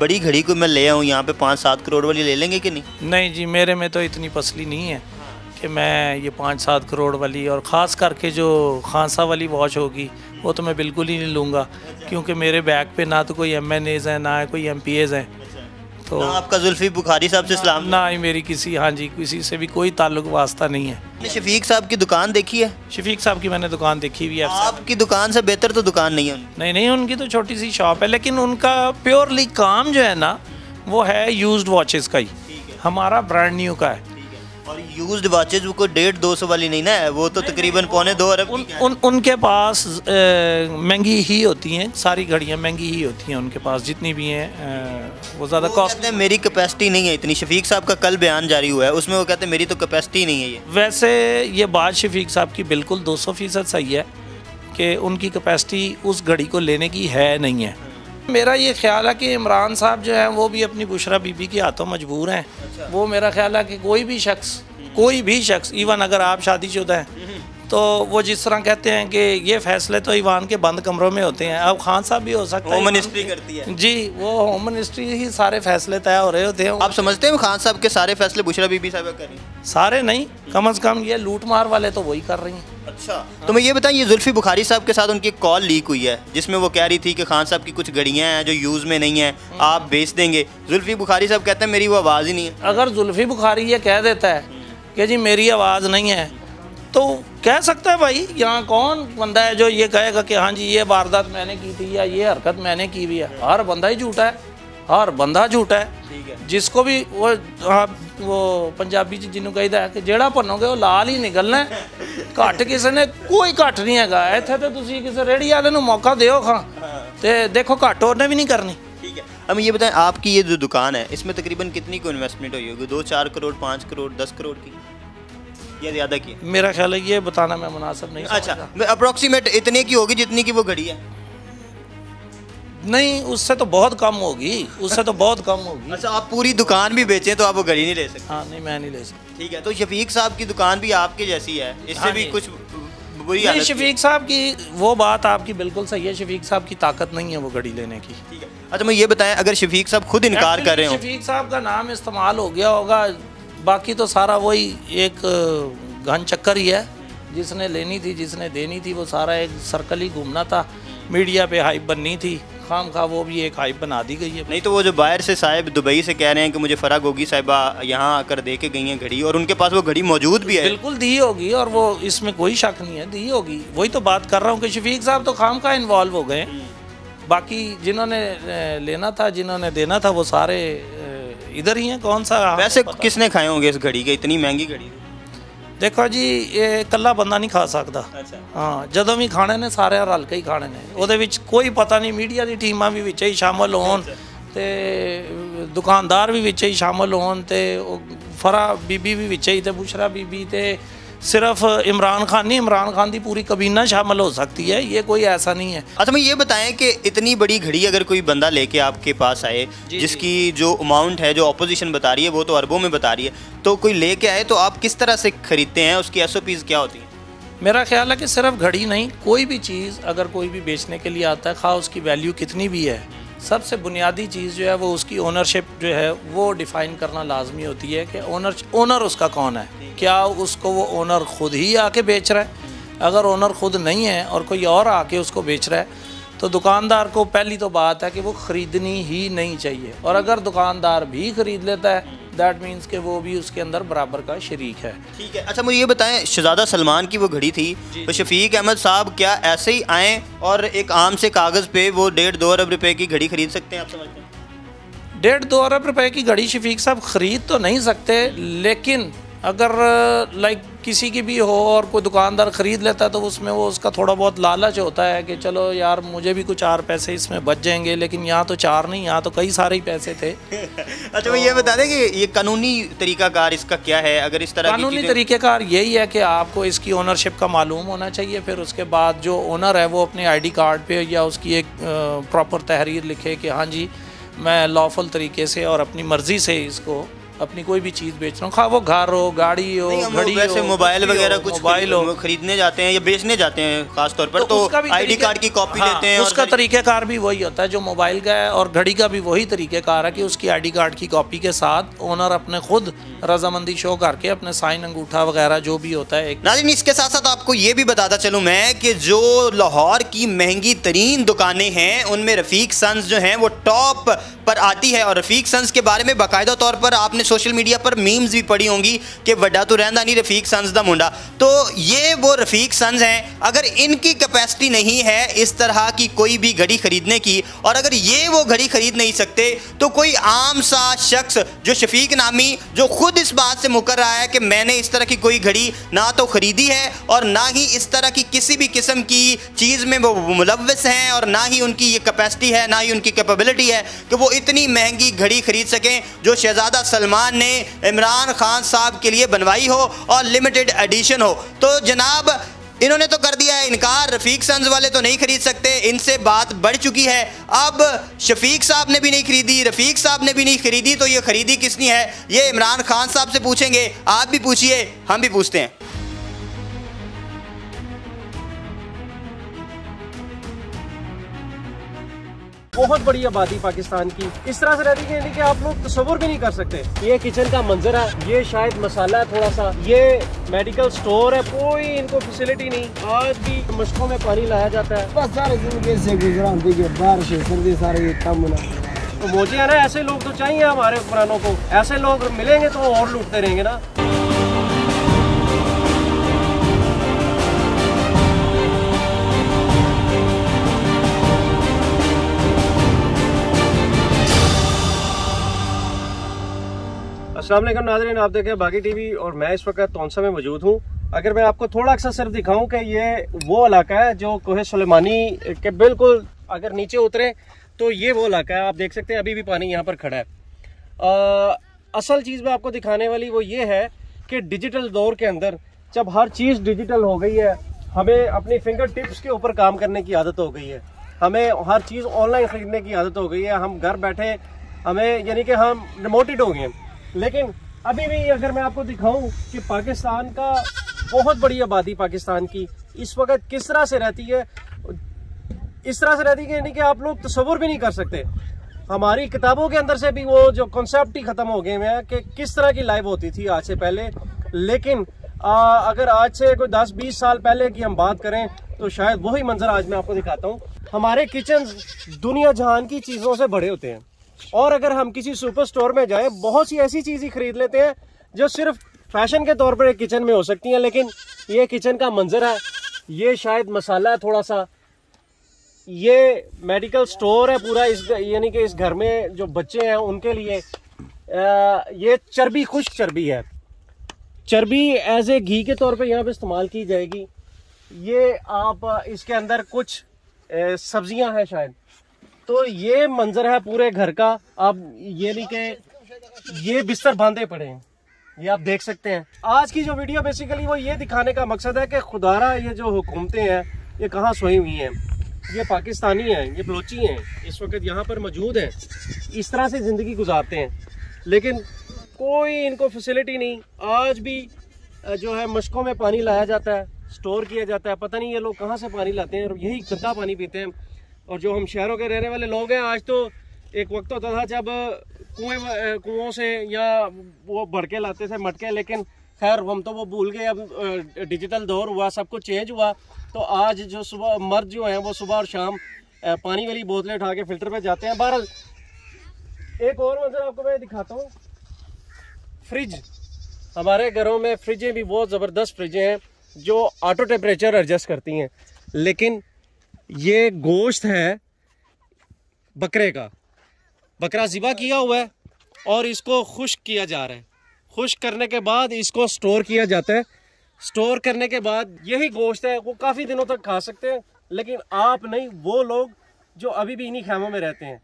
बड़ी घड़ी को मैं ले आऊँ यहाँ पे 5-7 करोड़ वाली ले लेंगे कि नहीं? नहीं जी, मेरे में तो इतनी पसली नहीं है कि मैं ये 5-7 करोड़ वाली, और ख़ास करके जो खानसा वाली वॉच होगी वो तो मैं बिल्कुल ही नहीं लूँगा, क्योंकि मेरे बैग पे ना तो कोई MNAs हैं ना कोई MPAs हैं। तो ना आपका जुल्फी बुखारी साहब से सलाम? ना ही मेरी किसी, हाँ जी, किसी से भी कोई ताल्लुक वास्ता नहीं है। आपने शफीक साहब की दुकान देखी है? शफीक साहब की मैंने दुकान देखी हुई है। आपकी दुकान से बेहतर तो दुकान नहीं है? नहीं नहीं, उनकी तो छोटी सी शॉप है, लेकिन उनका प्योरली काम जो है ना वो है यूज्ड वॉचेस का ही, हमारा ब्रांड न्यू का है। और यूज्ड वॉचेस वो कोई 150-200 वाली नहीं ना है, वो तो तकरीबन $2.25 अरब उनके पास महंगी ही होती हैं, सारी घड़ियाँ महंगी ही होती हैं उनके पास, जितनी भी हैं वो ज़्यादा कॉस्ट। कहते हैं मेरी कैपेसिटी नहीं है इतनी। शफीक साहब का कल बयान जारी हुआ है, उसमें वो कहते हैं मेरी तो कैपेसिटी नहीं है। ये वैसे ये बात शफीक साहब की बिल्कुल 200% सही है कि उनकी कैपेसिटी उस घड़ी को लेने की है नहीं है। मेरा ये ख्याल है कि इमरान साहब जो है वो भी अपनी बुशरा बीबी के हाथों मजबूर हैं। वो मेरा ख्याल है कि कोई भी शख्स इवन अगर आप शादीशुदा हैं तो वो जिस तरह कहते हैं कि ये फैसले तो ईवान के बंद कमरों में होते हैं, अब खान साहब भी हो सकता है, होम मिनिस्ट्री करती है जी, वो होम मिनिस्ट्री ही सारे फैसले तय हो रहे होते हैं। आप समझते हैं खान साहब के सारे फैसले बुशरा बीबी साहब कर रही हैं? सारे नहीं, कम से कम ये लूट मार वाले तो वही कर रही हैं। अच्छा, तो मैं ये बताएं, ये जुल्फी बुखारी साहब के साथ उनकी कॉल लीक हुई है जिसमें वो कह रही थी कि खान साहब की कुछ घड़ियाँ हैं जो यूज़ में नहीं है, आप बेच देंगे। जुल्फी बुखारी साहब कहते हैं मेरी वो आवाज़ ही नहीं है। अगर जुल्फी बुखारी ये कह देता है कि जी मेरी आवाज़ नहीं है, तो कह सकता है भाई, यहाँ कौन बंदा है जो ये कहेगा कि हाँ जी ये वारदात मैंने की थी या ये हरकत मैंने की हुई है। हर बंदा ही झूठा है, हर बंदा झूठा है। जिसको भी वो पंजाबी जिन्हों कहीदा है कि जेड़ा भनोगे वो लाल ही निकलना है। घट किसी ने कोई घट नहीं है। इत्थे तो तुसीं किसी रेहड़ी वाले नूं मौका दिओ खां ते देखो घट उन्हें भी नहीं करनी। ठीक है, अब ये बताएं, आपकी ये जो दुकान है इसमें तकरीबन कितनी को इन्वेस्टमेंट हुई होगी? 2-4 करोड़, 5 करोड़, 10 करोड़ की, या ज़्यादा की? मेरा ख्याल है ये बताना मैं मुनासिब नहीं। अच्छा, अप्रोक्सीमेट इतने की होगी जितनी की वो घड़ी है? नहीं, उससे तो बहुत कम होगी, उससे तो बहुत कम होगी। अच्छा, आप पूरी दुकान भी बेचें तो आप वो घड़ी नहीं ले सकते? हाँ, नहीं, मैं नहीं ले सकता। ठीक है, तो शफीक साहब की दुकान भी आपके जैसी है, इससे हाँ भी जी। कुछ बुरी नहीं, हालत शफीक साहब की वो बात आपकी बिल्कुल सही है, शफीक साहब की ताकत नहीं है वो घड़ी लेने की। ठीक है। अच्छा, मैं ये बताएं, अगर शफीक साहब खुद इनकार कर रहे हो, शफीक साहब का नाम इस्तेमाल हो गया होगा, बाकी तो सारा वही एक घन चक्कर ही है। जिसने लेनी थी, जिसने देनी थी, वो सारा एक सर्कल ही घूमना था। मीडिया पे हाइप बननी थी, खाम खा वो भी एक हाइप बना दी गई है। नहीं तो वो जो बाहर से साहिब दुबई से कह रहे हैं कि मुझे फ़रा गोगी साहिबा यहाँ आकर दे के गई हैं घड़ी, और उनके पास वो घड़ी मौजूद भी है। बिल्कुल दी होगी, और वो इसमें कोई शक नहीं है, दी होगी। वही तो बात कर रहा हूँ कि शफीक साहब तो खाम खा इन्वॉल्व हो गए। बाकी जिन्होंने लेना था, जिन्होंने देना था, वो सारे इधर ही हैं। कौन सा वैसे किसने खाए होंगे इस घड़ी के? इतनी महंगी घड़ी? देखो जी, ये कल्ला बंदा नहीं खा सकता। अच्छा। हाँ, ਜਦੋਂ ਵੀ ਖਾਣੇ ਨੇ ਸਾਰੇ ਰਲ ਕੇ ਹੀ ਖਾਣੇ ਨੇ। ਉਹਦੇ ਵਿੱਚ ਕੋਈ ਪਤਾ ਨਹੀਂ, ਮੀਡੀਆ ਦੀ ਟੀਮਾਂ ਵੀ ਵਿੱਚ ਹੀ ਸ਼ਾਮਲ ਹੋਣ ਤੇ ਦੁਕਾਨਦਾਰ ਵੀ ਵਿੱਚ ਹੀ ਸ਼ਾਮਲ ਹੋਣ ਤੇ ਫਰਾ ਬੀਬੀ ਵੀ ਵਿੱਚ ਹੀ ਤੇ ਬੁਸ਼ਰਾ ਬੀਬੀ ਤੇ सिर्फ इमरान खान नहीं, इमरान खान की पूरी कबीना शामिल हो सकती है, ये कोई ऐसा नहीं है। अच्छा, मैं ये बताएं कि इतनी बड़ी घड़ी अगर कोई बंदा लेके आपके पास आए, जिसकी जो अमाउंट है, जो ऑपोजिशन बता रही है वो तो अरबों में बता रही है, तो कोई लेके आए तो आप किस तरह से खरीदते हैं? उसकी SOPs क्या होती हैं? मेरा ख्याल है कि सिर्फ घड़ी नहीं, कोई भी चीज़ अगर कोई भी बेचने के लिए आता है, खा उसकी वैल्यू कितनी भी है, सबसे बुनियादी चीज़ जो है वो उसकी ओनरशिप जो है वो डिफ़ाइन करना लाजमी होती है कि ओनर उसका कौन है। क्या उसको वो ओनर ख़ुद ही आके बेच रहा है? अगर ओनर ख़ुद नहीं है और कोई और आके उसको बेच रहा है, तो दुकानदार को पहली तो बात है कि वो ख़रीदनी ही नहीं चाहिए। और अगर दुकानदार भी ख़रीद लेता है, दैट मीन्स कि वो भी उसके अंदर बराबर का शरीक है। ठीक है। अच्छा, मुझे ये बताएं, शहजादा सलमान की वो घड़ी थी, तो शफीक अहमद साहब क्या ऐसे ही आए और एक आम से कागज़ पे वो 1.5-2 अरब रुपए की घड़ी खरीद सकते हैं? आप समझते हैं 1.5-2 अरब रुपए की घड़ी शफीक साहब ख़रीद तो नहीं सकते, लेकिन अगर लाइक किसी की भी हो और कोई दुकानदार ख़रीद लेता है तो उसमें वो उसका थोड़ा बहुत लालच होता है कि चलो यार मुझे भी कुछ 4 पैसे इसमें बच जाएंगे। लेकिन यहाँ तो 4 नहीं, यहाँ तो कई सारे ही पैसे थे। अच्छा, मैं ये बता दें कि ये कानूनी तरीकाकार इसका क्या है? अगर इस तरह कानूनी तरीक़ेकार यही है कि आपको इसकी ओनरशिप का मालूम होना चाहिए। फिर उसके बाद जो ओनर है वो अपने ID कार्ड पे या उसकी एक प्रॉपर तहरीर लिखे कि हाँ जी मैं लॉफुल तरीके से और अपनी मर्ज़ी से इसको अपनी कोई भी चीज़ बेच रहा हूँ, खा वो घर हो, गाड़ी हो, घड़ी हो, वैसे मोबाइल वगैरह कुछ मोबाइल हो, खरीदने जाते हैं या बेचने जाते हैं खास तौर पर, तो ID कार्ड की कॉपी लेते हैं। उसका तरीक़ेकार भी वही होता है जो मोबाइल का है, और घड़ी का भी वही तरीक़ेकार है कि उसकी ID कार्ड की कॉपी के साथ ओनर अपने खुद रजामंदी शो करके अपने साइन अंगूठा वगैरह जो भी होता है। नाज़रीन, इसके साथ साथ आपको ये भी बताता चलूँ मैं कि जो लाहौर की महंगी तरीन दुकानें हैं उनमें रफ़ीक सन्स जो हैं वो टॉप पर आती है। और रफ़ीक सन्स के बारे में बाकायदा तौर पर आपने सोशल मीडिया पर मीम्स भी पड़ी होंगी कि वड्डा तो रहंदा नहीं रफ़ीक सन्स दा मुंडा। तो ये वो रफ़ीक सन्स हैं। अगर इनकी कैपेसिटी नहीं है इस तरह की कोई भी घड़ी ख़रीदने की, और अगर ये वो घड़ी ख़रीद नहीं सकते, तो कोई आम सा शख्स जो शफीक नामी, जो खुद इस बात से मुकर रहा है कि मैंने इस तरह की कोई घड़ी ना तो ख़रीदी है और ना ही इस तरह की किसी भी किस्म की चीज़ में वो मुलव्वस हैं, और ना ही उनकी ये कैपेसिटी है, ना ही उनकी कैपेबिलिटी है कि वो इतनी महंगी घड़ी खरीद सकें जो शहजादा सलमान ने इमरान खान साहब के लिए बनवाई हो और लिमिटेड एडिशन हो। तो जनाब इन्होंने तो कर दिया है इनकार, रफ़ीक सन्स वाले तो नहीं खरीद सकते, इनसे बात बढ़ चुकी है। अब शफीक साहब ने भी नहीं खरीदी, रफ़ीक साहब ने भी नहीं खरीदी, तो ये खरीदी किसने है ये इमरान खान साहब से पूछेंगे। आप भी पूछिए, हम भी पूछते हैं। बहुत बड़ी आबादी पाकिस्तान की इस तरह से रहती है कि आप लोग तस्वुर भी नहीं कर सकते। ये किचन का मंजर है, ये शायद मसाला है थोड़ा सा, ये मेडिकल स्टोर है, कोई इनको फैसिलिटी नहीं। आज भी मशकों में पानी लाया जाता है। बस सारी जिंदगी से गुजरा बारिश सर्दी सारे काम होना। तो मौजे है ना, ऐसे लोग तो चाहिए हमारे हुक्मरानों को। ऐसे लोग मिलेंगे तो और लूटते रहेंगे ना। अस्सलाम वालेकुम नाज़रीन, आप देखें बागी टीवी और मैं इस वक्त तौंसा में मौजूद हूँ। अगर मैं आपको थोड़ा सा सिर्फ दिखाऊं कि ये वो इलाका है जो कोहे सुलेमानी के बिल्कुल अगर नीचे उतरे तो ये वो इलाका है, आप देख सकते हैं अभी भी पानी यहाँ पर खड़ा है। असल चीज़ मैं आपको दिखाने वाली वो ये है कि डिजिटल दौर के अंदर जब हर चीज़ डिजिटल हो गई है, हमें अपनी फिंगर टिप्स के ऊपर काम करने की आदत हो गई है, हमें हर चीज़ ऑनलाइन खरीदने की आदत हो गई है, हम घर बैठे हमें यानी कि हम रिमोटेड हो गए हैं। लेकिन अभी भी अगर मैं आपको दिखाऊं कि पाकिस्तान का बहुत बड़ी आबादी पाकिस्तान की इस वक्त किस तरह से रहती है, इस तरह से रहती है यानी कि आप लोग तस्वुर भी नहीं कर सकते। हमारी किताबों के अंदर से भी वो जो कॉन्सेप्ट ही खत्म हो गए हैं कि किस तरह की लाइफ होती थी आज से पहले। लेकिन अगर आज से कोई 10-20 साल पहले की हम बात करें तो शायद वही मंजर आज मैं आपको दिखाता हूँ। हमारे किचन दुनिया जहान की चीज़ों से बड़े होते हैं, और अगर हम किसी सुपर स्टोर में जाएं बहुत सी ऐसी चीज़ें खरीद लेते हैं जो सिर्फ फैशन के तौर पर एक किचन में हो सकती हैं, लेकिन ये किचन का मंजर है, ये शायद मसाला है थोड़ा सा, ये मेडिकल स्टोर है पूरा इस यानी कि इस घर में जो बच्चे हैं उनके लिए। ये चर्बी, खुश्क चर्बी है, चर्बी एज ए घी के तौर पे यहाँ पे इस्तेमाल की जाएगी। ये आप इसके अंदर कुछ सब्जियां हैं शायद। तो ये मंजर है पूरे घर का। आप ये नहीं कि ये बिस्तर बांधे पड़े हैं, ये आप देख सकते हैं। आज की जो वीडियो बेसिकली वो ये दिखाने का मकसद है कि खुदारा ये जो हुकूमतें हैं ये कहाँ सोई हुई हैं। ये पाकिस्तानी हैं, ये बलोची हैं, इस वक्त यहाँ पर मौजूद हैं, इस तरह से ज़िंदगी गुजारते हैं, लेकिन कोई इनको फैसिलिटी नहीं। आज भी जो है मशकों में पानी लाया जाता है, स्टोर किया जाता है, पता नहीं ये लोग कहाँ से पानी लाते हैं और यही गंदा पानी पीते हैं। और जो हम शहरों के रहने वाले लोग हैं, आज तो एक वक्त होता था जब कुओं से या वो भर के लाते थे मटके, लेकिन खैर हम तो वो भूल गए। अब डिजिटल दौर हुआ, सब कुछ चेंज हुआ, तो आज जो सुबह मर्द जो हैं वो सुबह और शाम पानी वाली बोतलें उठा के फिल्टर पे जाते हैं। बहरहाल एक और मंजर आपको मैं दिखाता हूँ। फ्रिज, हमारे घरों में फ्रिजें भी बहुत ज़बरदस्त फ्रिजें हैं जो ऑटो टेम्परेचर एडजस्ट करती हैं, लेकिन ये गोश्त है बकरे का, बकरा ज़िबा किया हुआ है और इसको खुश्क किया जा रहा है। खुश्क करने के बाद इसको स्टोर किया जाता है। स्टोर करने के बाद यही गोश्त है वो काफ़ी दिनों तक खा सकते हैं, लेकिन आप नहीं, वो लोग जो अभी भी इन्हीं खैमों में रहते हैं,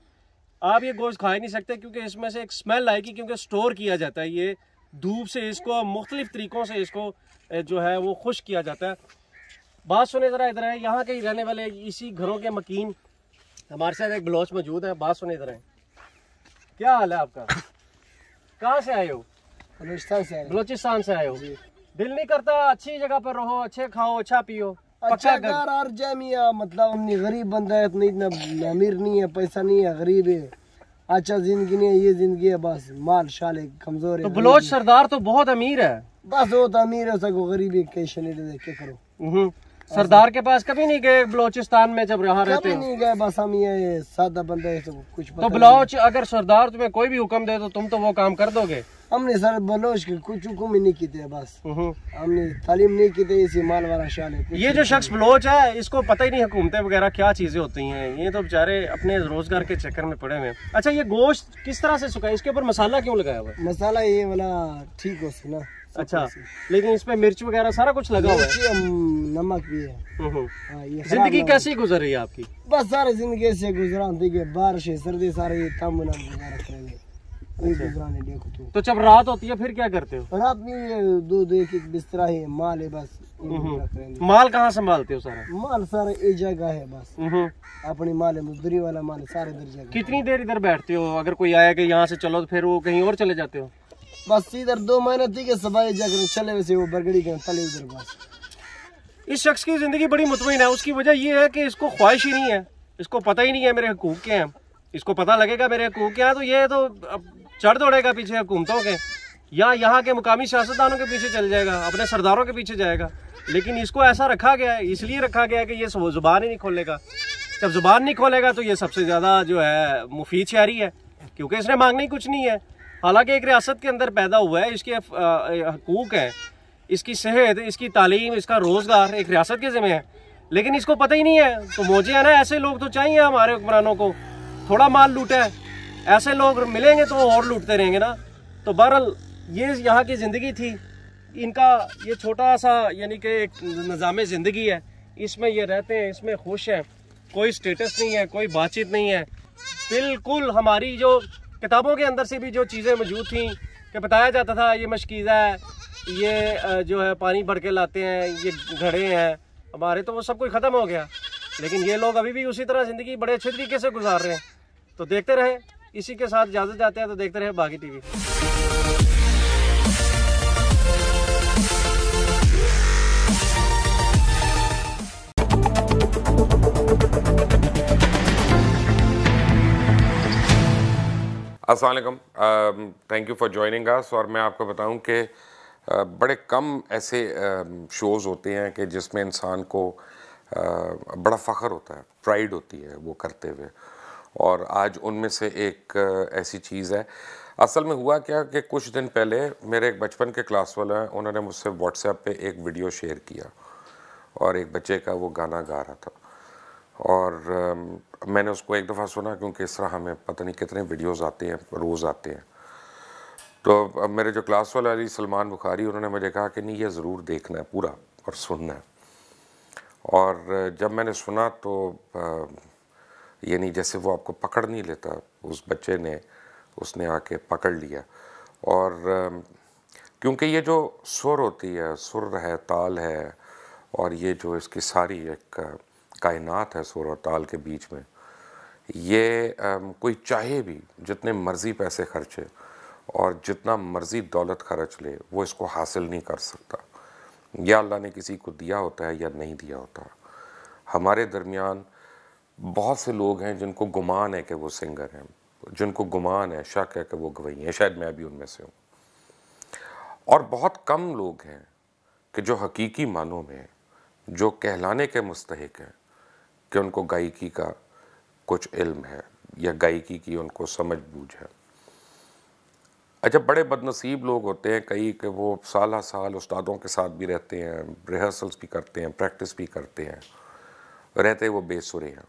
आप ये गोश्त खा ही नहीं सकते क्योंकि इसमें से एक स्मेल आएगी, क्योंकि स्टोर किया जाता है। ये धूप से इसको मुख्तलिफ तरीक़ों से इसको जो है वो खुश्क किया जाता है। बात सुने ज़रा, इधर है, यहाँ के ही रहने वाले इसी घरों के मकीन हमारे साथ एक बलोच मौजूद है। बात सुने, इधर है, क्या हाल है आपका? कहाँ से आए हो? बलूचिस्तान से आए। बलूचिस्तान से आए हो। दिल नहीं करता अच्छी जगह पर रहो, अच्छे खाओ, अच्छा पियो, अच्छा घर और जामिया, मतलब हमने गरीब बंदा है, इतना अमीर नहीं है, पैसा नहीं है, गरीब है, अच्छा जिंदगी नहीं है, ये जिंदगी है, बस माल शाल है, कमजोर है। तो बलोच सरदार तो बहुत अमीर है। बस वो तो अमीर है, उसको गरीब है, क्या करो। सरदार के पास कभी नहीं गए बलोचिस्तान में जब यहाँ रहते? कभी नहीं गए, बस हम ये सादा बंदा है, तो कुछ पता तो बलोच अगर सरदार तुम्हें कोई भी हुक्म दे तो तुम तो वो काम कर दोगे? हमने सर बलोच के कुछ हुक्म ही नहीं किए, बस हमने तालीम नहीं की थी, इसी माल वाला शाल है। ये जो शख्स बलोच है इसको पता ही नहीं हुकूमतें वगैरह क्या चीजें होती हैं, ये तो बेचारे अपने रोजगार के चक्कर में पड़े हुए हैं। अच्छा, ये गोश्त किस तरह से सुखाए, इसके ऊपर मसाला क्यों लगाया हुआ है? मसाला ये वाला ठीक हो ना। अच्छा, लेकिन इसमें मिर्च वगैरह सारा कुछ लगा हुआ है, नमक भी है। जिंदगी कैसी गुजर रही है आपकी? बस सारी जिंदगी से गुजरा, देखिए बारिश सर्दी सारे काम करेंगे। तो जब रात होती है फिर क्या करते हो? रात में दूध एक बिस्तरा है, माल है, बस माल कहाँ संभालते हो? सारा माल सारा एक जगह है, बस अपनी माल है, मजदूरी वाला माल है, सारे जगह। कितनी देर इधर बैठते हो? अगर कोई आया कि यहाँ से चलो तो फिर वो कहीं और चले जाते हो? बस इधर 2 महीने थी कि सबाई जाकर चले, वैसे वो बरगड़ी के तले उधर। बस इस शख्स की जिंदगी बड़ी मुतमईन है। उसकी वजह ये है कि इसको ख्वाहिश ही नहीं है, इसको पता ही नहीं है मेरे हकूक क्या हैं। इसको पता लगेगा मेरे हकूक क्या है तो ये तो चढ़ दौड़ेगा पीछे हुकूमतों के, या यहाँ के मुकामी सियासतदानों के पीछे चल जाएगा, अपने सरदारों के पीछे जाएगा। लेकिन इसको ऐसा रखा गया है, इसलिए रखा गया है कि ये जुबान ही नहीं खोलेगा। जब जुबान नहीं खोलेगा तो ये सबसे ज़्यादा जो है मुफीद शहरी है, क्योंकि इसने मांगना ही कुछ नहीं है। हालांकि एक रियासत के अंदर पैदा हुआ है, इसके हकूक हैं, इसकी सेहत, इसकी तालीम, इसका रोज़गार एक रियासत के ज़िम्मे है, लेकिन इसको पता ही नहीं है। तो मौजे है ना, ऐसे लोग तो चाहिए हमारे हुक्मरानों को, थोड़ा माल लूटा है, ऐसे लोग मिलेंगे तो और लूटते रहेंगे ना। तो बहरहाल ये यहाँ की ज़िंदगी थी इनका, ये छोटा सा यानी कि एक निज़ाम ज़िंदगी है, इसमें ये रहते हैं, इसमें खुश हैं, कोई स्टेटस नहीं है, कोई बातचीत नहीं है, बिल्कुल हमारी जो किताबों के अंदर से भी जो चीज़ें मौजूद थी कि बताया जाता था ये मशकीज़ा है, ये जो है पानी भर के लाते हैं, ये घड़े हैं हमारे, तो वो सब कुछ ख़त्म हो गया। लेकिन ये लोग अभी भी उसी तरह ज़िंदगी बड़े अच्छे तरीके से गुजार रहे हैं। तो देखते रहे, इसी के साथ इजाज़त जाते हैं, तो देखते रहे बागी टीवी। अस्सलाम वालेकुम, thank you for joining us. और मैं आपको बताऊं कि बड़े कम ऐसे शोज़ होते हैं कि जिसमें इंसान को बड़ा फ़ख्र होता है, प्राइड होती है वो करते हुए, और आज उनमें से एक ऐसी चीज़ है। असल में हुआ क्या कि कुछ दिन पहले मेरे एक बचपन के क्लास वाला हैं, उन्होंने मुझसे व्हाट्सएप पे एक वीडियो शेयर किया और एक बच्चे का वो गाना गा रहा था, और मैंने उसको एक दफ़ा सुना, क्योंकि इस तरह हमें पता नहीं कितने वीडियोस आते हैं, रोज़ आते हैं। तो अब मेरे जो क्लास वाला अली सलमान बुखारी, उन्होंने मुझे कहा कि नहीं, ये ज़रूर देखना है पूरा और सुनना है। और जब मैंने सुना तो यानी जैसे वो आपको पकड़ नहीं लेता, उस बच्चे ने उसने आके पकड़ लिया। और क्योंकि ये जो सुर होती है, सुर है, ताल है, और ये जो इसकी सारी एक कायनात है सुर और ताल के बीच में, ये कोई चाहे भी जितने मर्ज़ी पैसे खर्चे और जितना मर्ज़ी दौलत खर्च ले, वो इसको हासिल नहीं कर सकता। या अल्लाह ने किसी को दिया होता है या नहीं दिया होता। हमारे दरमियान बहुत से लोग हैं जिनको गुमान है कि वो सिंगर हैं, जिनको गुमान है, शक है कि वो गवैये हैं, शायद मैं भी उनमें से हूँ। और बहुत कम लोग हैं कि जो हकीकी मानों में, जो कहलाने के मुस्तहिक हैं कि उनको गायकी का कुछ इल्म है या गायकी की उनको समझ बूझ है। अच्छा, बड़े बदनसीब लोग होते हैं कई कि वो साल साल उस्तादों के साथ भी रहते हैं, रिहर्सल्स भी करते हैं, प्रैक्टिस भी करते हैं, रहते वो बेसुरे हैं,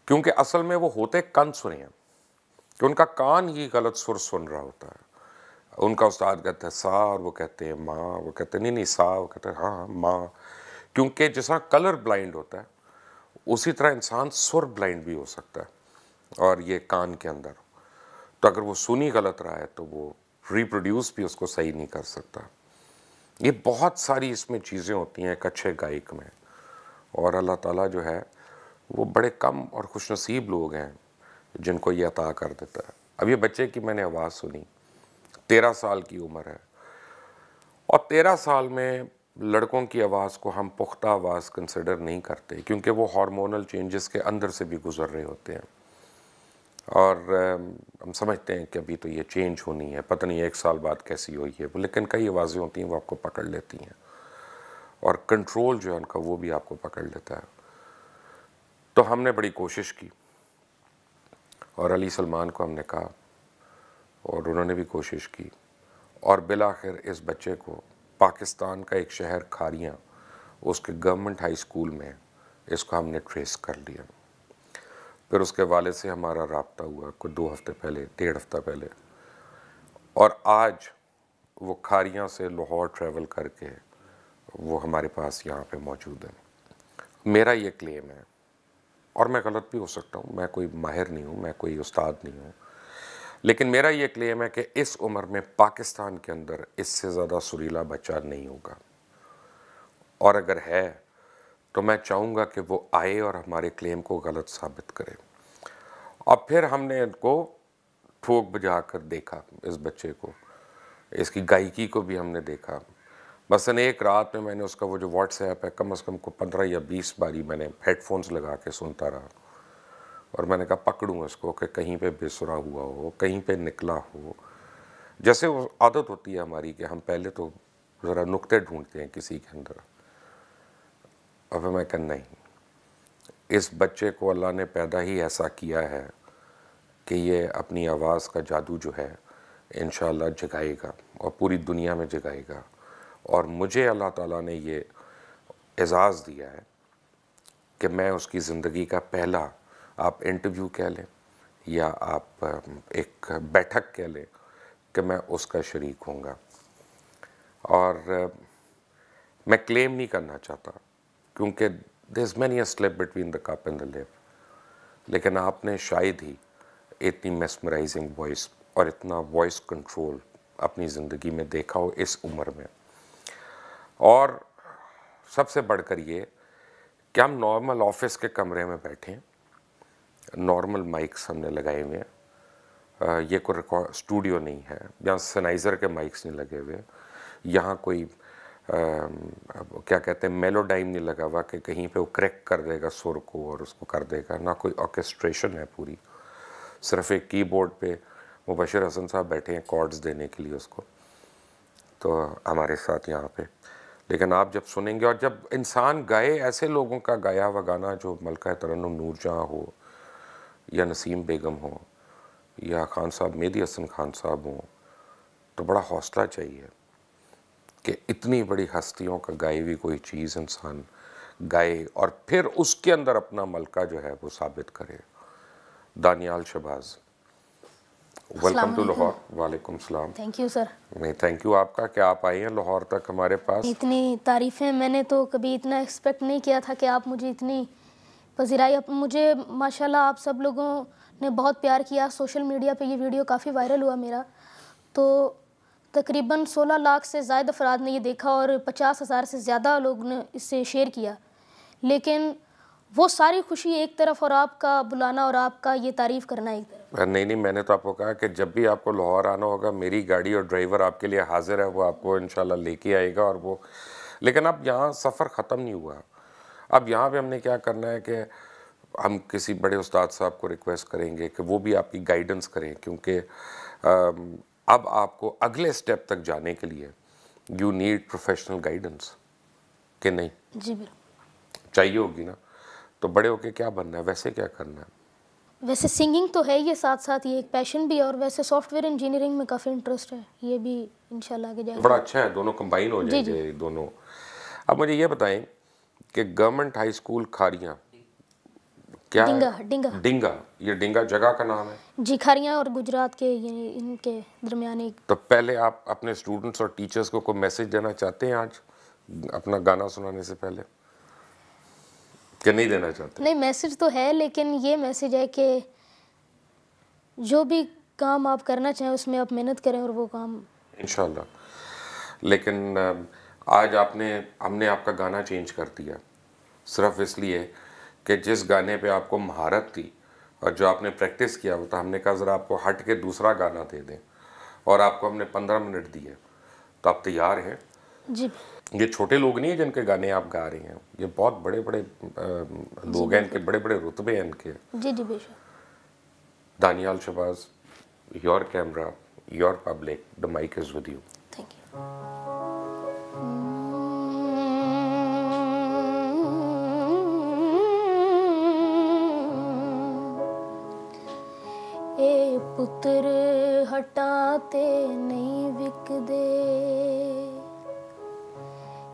क्योंकि असल में वो होते कान सुने हैं कि उनका कान ही गलत सुर सुन रहा होता है। उनका उस्ताद कहता है सा और वो कहते हैं माँ, वो कहते हैं नहीं नहीं सा, वो कहते हैं हाँ माँ। क्योंकि जिस तरह कलर ब्लाइंड होता है, उसी तरह इंसान सुर ब्लाइंड भी हो सकता है, और ये कान के अंदर। तो अगर वो सुनी गलत रहा है तो वो रिप्रोड्यूस भी उसको सही नहीं कर सकता। ये बहुत सारी इसमें चीज़ें होती हैं एक अच्छे गायक में, और अल्लाह ताला जो है वो बड़े कम और खुशनसीब लोग हैं जिनको ये अता कर देता है। अब ये बच्चे की मैंने आवाज़ सुनी, 13 साल की उम्र है, और 13 साल में लड़कों की आवाज़ को हम पुख्ता आवाज़ कंसिडर नहीं करते, क्योंकि वो हार्मोनल चेंजेस के अंदर से भी गुजर रहे होते हैं। और हम समझते हैं कि अभी तो ये चेंज होनी है, पता नहीं 1 साल बाद कैसी हुई है, लेकिन कई आवाज़ें होती हैं वो आपको पकड़ लेती हैं, और कंट्रोल जो है उनका वो भी आपको पकड़ लेता है। तो हमने बड़ी कोशिश की, और अली सलमान को हमने कहा, और उन्होंने भी कोशिश की, और बिलाखिर इस बच्चे को पाकिस्तान का एक शहर खारियाँ, उसके गवर्नमेंट हाई स्कूल में इसको हमने ट्रेस कर लिया। फिर उसके वाले से हमारा राब्ता हुआ कोई 2 हफ्ते पहले, 1.5 हफ्ता पहले, और आज वो खारियाँ से लाहौर ट्रैवल करके वो हमारे पास यहाँ पे मौजूद है। मेरा ये क्लेम है, और मैं गलत भी हो सकता हूँ, मैं कोई माहिर नहीं हूँ, मैं कोई उस्ताद नहीं हूँ, लेकिन मेरा ये क्लेम है कि इस उम्र में पाकिस्तान के अंदर इससे ज़्यादा सुरीला बच्चा नहीं होगा, और अगर है तो मैं चाहूँगा कि वो आए और हमारे क्लेम को गलत साबित करे। और फिर हमने इनको ठोक बजा कर देखा, इस बच्चे को, इसकी गायकी को भी हमने देखा। मसलन एक रात में मैंने उसका वो जो व्हाट्सएप है कम से कम को 15 या 20 बारी मैंने हेडफोन्स लगा के सुनता रहा, और मैंने कहा पकड़ूँ इसको कि कहीं पे बेसुरा हुआ हो, कहीं पे निकला हो। जैसे वो आदत होती है हमारी कि हम पहले तो ज़रा नुक्ते ढूंढते हैं किसी के अंदर। अब मैं कह नहीं, इस बच्चे को अल्लाह ने पैदा ही ऐसा किया है कि ये अपनी आवाज़ का जादू जो है इंशाअल्लाह जगाएगा, और पूरी दुनिया में जगाएगा। और मुझे अल्लाह ताला ने ये एजाज़ दिया है कि मैं उसकी ज़िंदगी का पहला, आप इंटरव्यू कह लें या आप एक बैठक कह लें, कि मैं उसका शरीक होऊंगा। और मैं क्लेम नहीं करना चाहता, क्योंकि there is many a slip between the cup and the lip. लेकिन आपने शायद ही इतनी मेस्मराइजिंग वॉइस और इतना वॉइस कंट्रोल अपनी ज़िंदगी में देखा हो इस उम्र में। और सबसे बढ़कर ये कि हम नॉर्मल ऑफिस के कमरे में बैठे हैं, नॉर्मल माइक्स हमने लगाए हुए हैं, ये कोई रिकॉर्ड स्टूडियो नहीं है, यहाँ सनाइज़र के माइक्स नहीं लगे हुए, यहाँ कोई क्या कहते हैं मेलोडाइम नहीं लगा हुआ कि कहीं पे वो करेक्ट कर देगा सुर को और उसको कर देगा, ना कोई ऑर्केस्ट्रेशन है पूरी, सिर्फ एक कीबोर्ड पे मुबशिर हसन साहब बैठे हैं कॉर्ड्स देने के लिए उसको, तो हमारे साथ यहाँ पे। लेकिन आप जब सुनेंगे और जब इंसान गाए ऐसे लोगों का गाया हुआ गाना जो मलका तरन्नुम नूरजहां हो या नसीम बेगम हो या खान साहब मेहदी हसन खान साहब हों, तो बड़ा हौसला चाहिए कि इतनी बड़ी हस्तियों का गाई हुई कोई चीज़ इंसान गाए और फिर उसके अंदर अपना मलका जो है वो साबित करे। Daniyal Shahbaz, welcome to Lahore. वालेकुम सलाम। Thank you sir. नहीं, थैंक यू आपका कि आप आई हैं लाहौर तक हमारे पास। इतनी तारीफ़ें मैंने तो कभी इतना एक्सपेक्ट नहीं किया था कि आप मुझे इतनी पजीराई, मुझे माशाल्लाह आप सब लोगों ने बहुत प्यार किया। सोशल मीडिया पे ये वीडियो काफ़ी वायरल हुआ मेरा, तो तकरीबन 16 लाख से ज़्यादा अफराद ने ये देखा और 50,000 से ज़्यादा लोग ने इससे शेयर किया। लेकिन वो सारी खुशी एक तरफ और आपका बुलाना और आपका ये तारीफ़ करना एक तरफ। नहीं नहीं, मैंने तो आपको कहा कि जब भी आपको लाहौर आना होगा मेरी गाड़ी और ड्राइवर आपके लिए हाजिर है, वो आपको इंशाल्लाह लेके आएगा। और वो, लेकिन अब यहाँ सफ़र ख़त्म नहीं हुआ। अब यहाँ पे हमने क्या करना है कि हम किसी बड़े उस्ताद साहब को रिक्वेस्ट करेंगे कि वो भी आपकी गाइडेंस करें, क्योंकि अब आपको अगले स्टेप तक जाने के लिए यू नीड प्रोफेशनल गाइडेंस, कि नहीं? जी बिल्कुल चाहिए होगी ना। तो बड़े होके क्या बनना है, वैसे क्या करना है? वैसे सिंगिंग तो है, ये साथ साथ ये एक पैशन भी है, और वैसे सॉफ्टवेयर इंजीनियरिंग में काफ़ी इंटरेस्ट है, ये भी इंशाल्लाह आगे जाएगा। बड़ा अच्छा है, दोनों कंबाइन हो जाएंगे दोनों। अब मुझे ये बताएं कि गवर्नमेंट हाई स्कूल खारियाँ क्या डिंगा, है? डिंगा डिंगा, ये डिंगा जगह का नाम है जी। खारियाँ और गुजरात के ये इनके दरमियान एक। तो पहले आप अपने स्टूडेंट्स और टीचर्स को कोई मैसेज देना चाहते हैं आज अपना गाना सुनाने से पहले, कि नहीं देना चाहते? नहीं, मैसेज तो है, लेकिन ये मैसेज है कि जो भी काम आप करना चाहें उसमें आप मेहनत करें और वो काम इंशाल्लाह। लेकिन आज हमने आपका गाना चेंज कर दिया सिर्फ इसलिए कि जिस गाने पे आपको महारत थी और जो आपने प्रैक्टिस किया वो, तो हमने कहा ज़रा आपको हट के दूसरा गाना दे दें, और आपको हमने 15 मिनट दिए। तो आप तैयार हैं? जी। ये छोटे लोग नहीं है जिनके गाने आप गा रही हैं, ये बहुत बड़े बड़े लोग हैं, इनके बड़े बड़े रुतबे हैं इनके। जी जी बेशक। Daniyal Shahbaz, your camera, your public, the mike is with you. Thank you. ए पुत्र हटाते नहीं विकदे,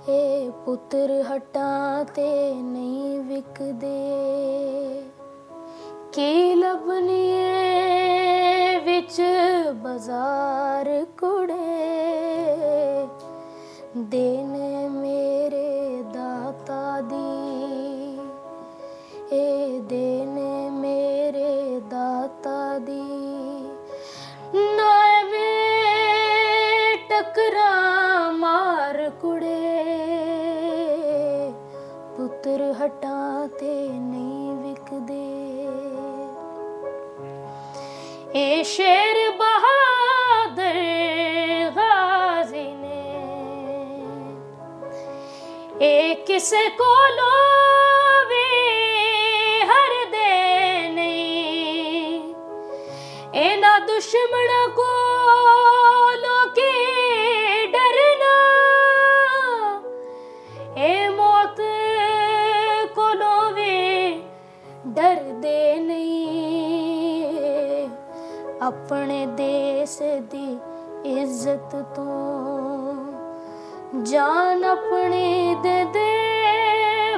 ए पुत्र हटाते नहीं विकदे, की लबनिए विच बाजार कुड़े, देने मेरे दाता दी, ए देने मेरे दाता दी, नाए में टकरा मार कुड़े, पुत्र हटाते नहीं विकदे। ए शेर बहादुर गाजी ने ए किसे को लोवे हर दे नहीं, एना दुश्मन को लोके डरना, ए मौत को लोवे डर दे नहीं, अपने देश दी इज्जत तो जान अपनी दे दे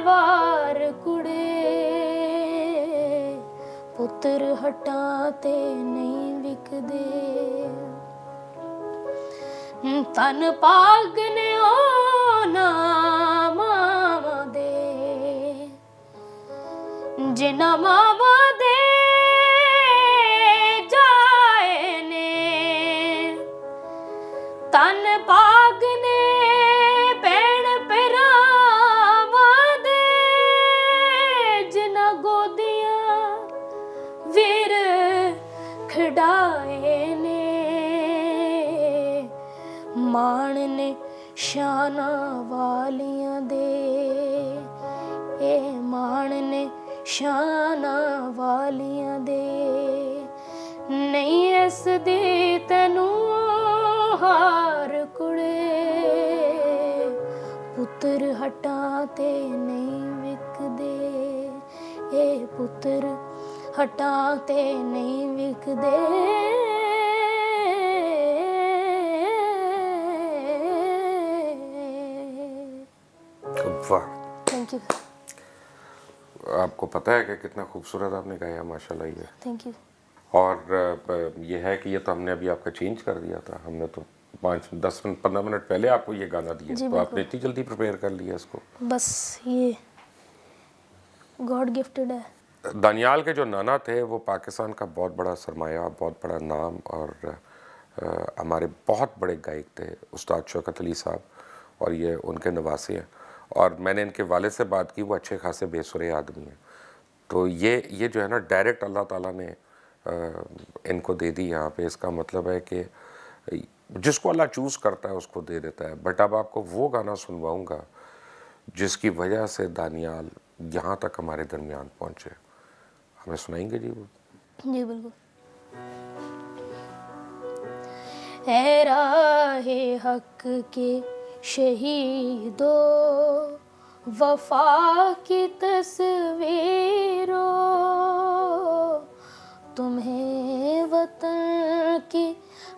वार कुड़े, पुत्र हटाते नहीं विकदे, तन पागने होना मावा दे, जिना मावा दे वालियां दे, ए मान ने शाना वालियां दे, नहीं इस दी तैनू हार कुड़े, पुत्र हटां ते नहीं विकदे, ए पुत्र हटां ते नहीं विकदे। वाह, थैंक यू। आपको पता है कि कितना खूबसूरत आपने गाया माशाल्लाह ये। Thank you. और ये है कि ये तो हमने अभी आपका चेंज कर दिया था, हमने तो 5-10-15 मिनट पहले आपको ये गाना दिया, तो आपने इतनी जल्दी प्रिपेयर कर लिया इसको। बस ये गॉड गिफ्टेड है। दानियाल के जो नाना थे वो पाकिस्तान का बहुत बड़ा सरमाया, बहुत बड़ा नाम, और हमारे बहुत बड़े गायक थे उस्ताद शौकत अली साहब, और ये उनके नवासे हैं। और मैंने इनके वालिद से बात की, वो अच्छे खासे बेसुरे आदमी हैं। तो ये जो है ना डायरेक्ट अल्लाह ताला ने इनको दे दी यहाँ पे। इसका मतलब है कि जिसको अल्लाह चूज़ करता है उसको दे देता है। बट अब आपको वो गाना सुनवाऊँगा जिसकी वजह से दानियाल यहाँ तक हमारे दरमियान पहुँचे। हमें सुनाएंगे जी वो? जी बिल्कुल। ऐ राहे हक के शहीदो, वफा की तस्वीरों, तुम्हें वतन की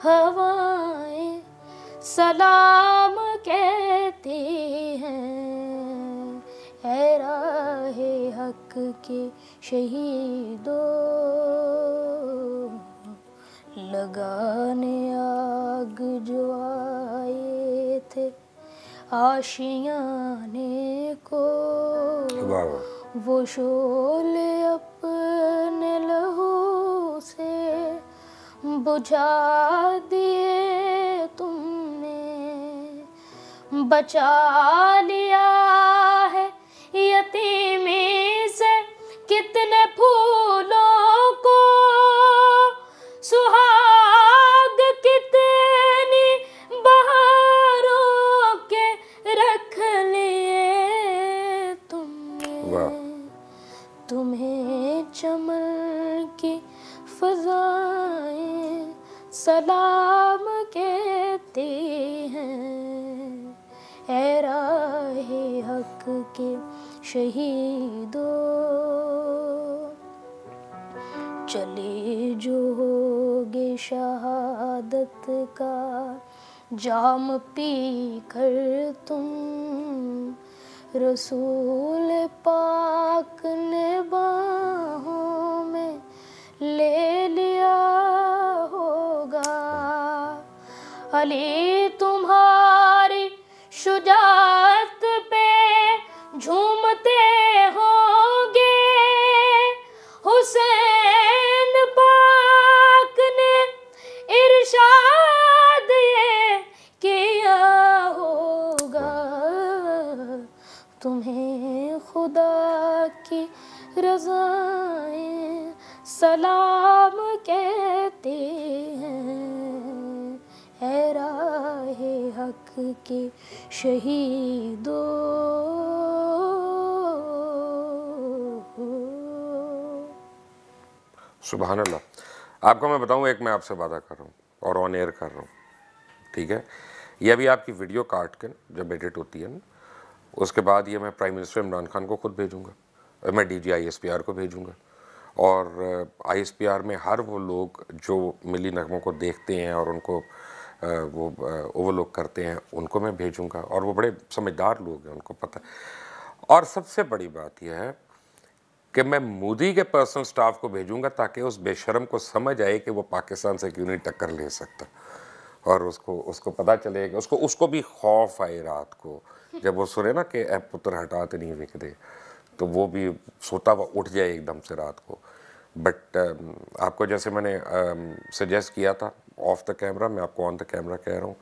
हवाएं सलाम कहती हैं। ऐ राहे हक के शहीदों, लगाने आग जो आए थे आशियाने को, वो शोले अपने लहू से बुझा दिए तुमने, बचा लिया है यतीमी से कितने फूलों को, सुहाग कितनी बहारों के रख लिए तुमने, तुम्हें चमन की फज़ाएं सलाम कहती हैं। ऐ राहे हक के शहीदों, चले जो होगे शहादत का जाम पी कर तुम, रसूल पाक ने बाहों में ले लिया होगा। अली तुम्हारी शुजाअत पे झूमते होंगे, हुसैन पाक ने इरशाद ये किया होगा। तुम्हें खुदा की रज़ाएं सलाम कहते हैं। ऐ राहे हक के शहीदों। सुभान अल्लाह। आपको मैं बताऊं, एक मैं आपसे वादा कर रहा हूँ और ऑन एयर कर रहा हूँ, ठीक है? ये अभी आपकी वीडियो काट के जब एडिट होती है ना, उसके बाद ये मैं प्राइम मिनिस्टर इमरान खान को खुद भेजूँगा, मैं DG ISPR को भेजूँगा, और ISPR में हर वो लोग जो मिली नगमों को देखते हैं और उनको वो ओवरलुक करते हैं, उनको मैं भेजूँगा। और वो बड़े समझदार लोग हैं, उनको पता है। और सबसे बड़ी बात यह है कि मैं मोदी के पर्सनल स्टाफ को भेजूंगा ताकि उस बेशरम को समझ आए कि वो पाकिस्तान से क्यों नहीं टक्कर ले सकता, और उसको पता चले कि उसको भी खौफ आए रात को जब वो सुने ना कि ए पुत्र हटाते नहीं विक दे, तो वो भी सोता हुआ उठ जाए एकदम से रात को। बट आपको जैसे मैंने सजेस्ट किया था ऑफ द कैमरा, मैं आपको ऑन द कैमरा कह रहा हूँ।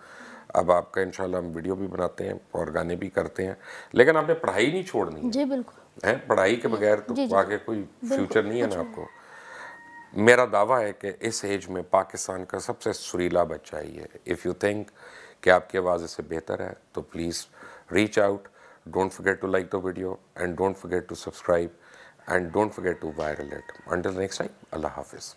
अब आपका इंशाल्लाह हम वीडियो भी बनाते हैं और गाने भी करते हैं, लेकिन आपने पढ़ाई नहीं छोड़नी जी बिल्कुल है। पढ़ाई के बगैर तो आगे कोई फ्यूचर नहीं है ना आपको। मेरा दावा है कि इस एज में पाकिस्तान का सबसे सुरीला बच्चा ही है। इफ़ यू थिंक कि आपकी आवाज़ इससे बेहतर है तो please reach out. Don't forget to like the video and don't forget to subscribe and don't forget to viral it. Until next time, Allah Hafiz.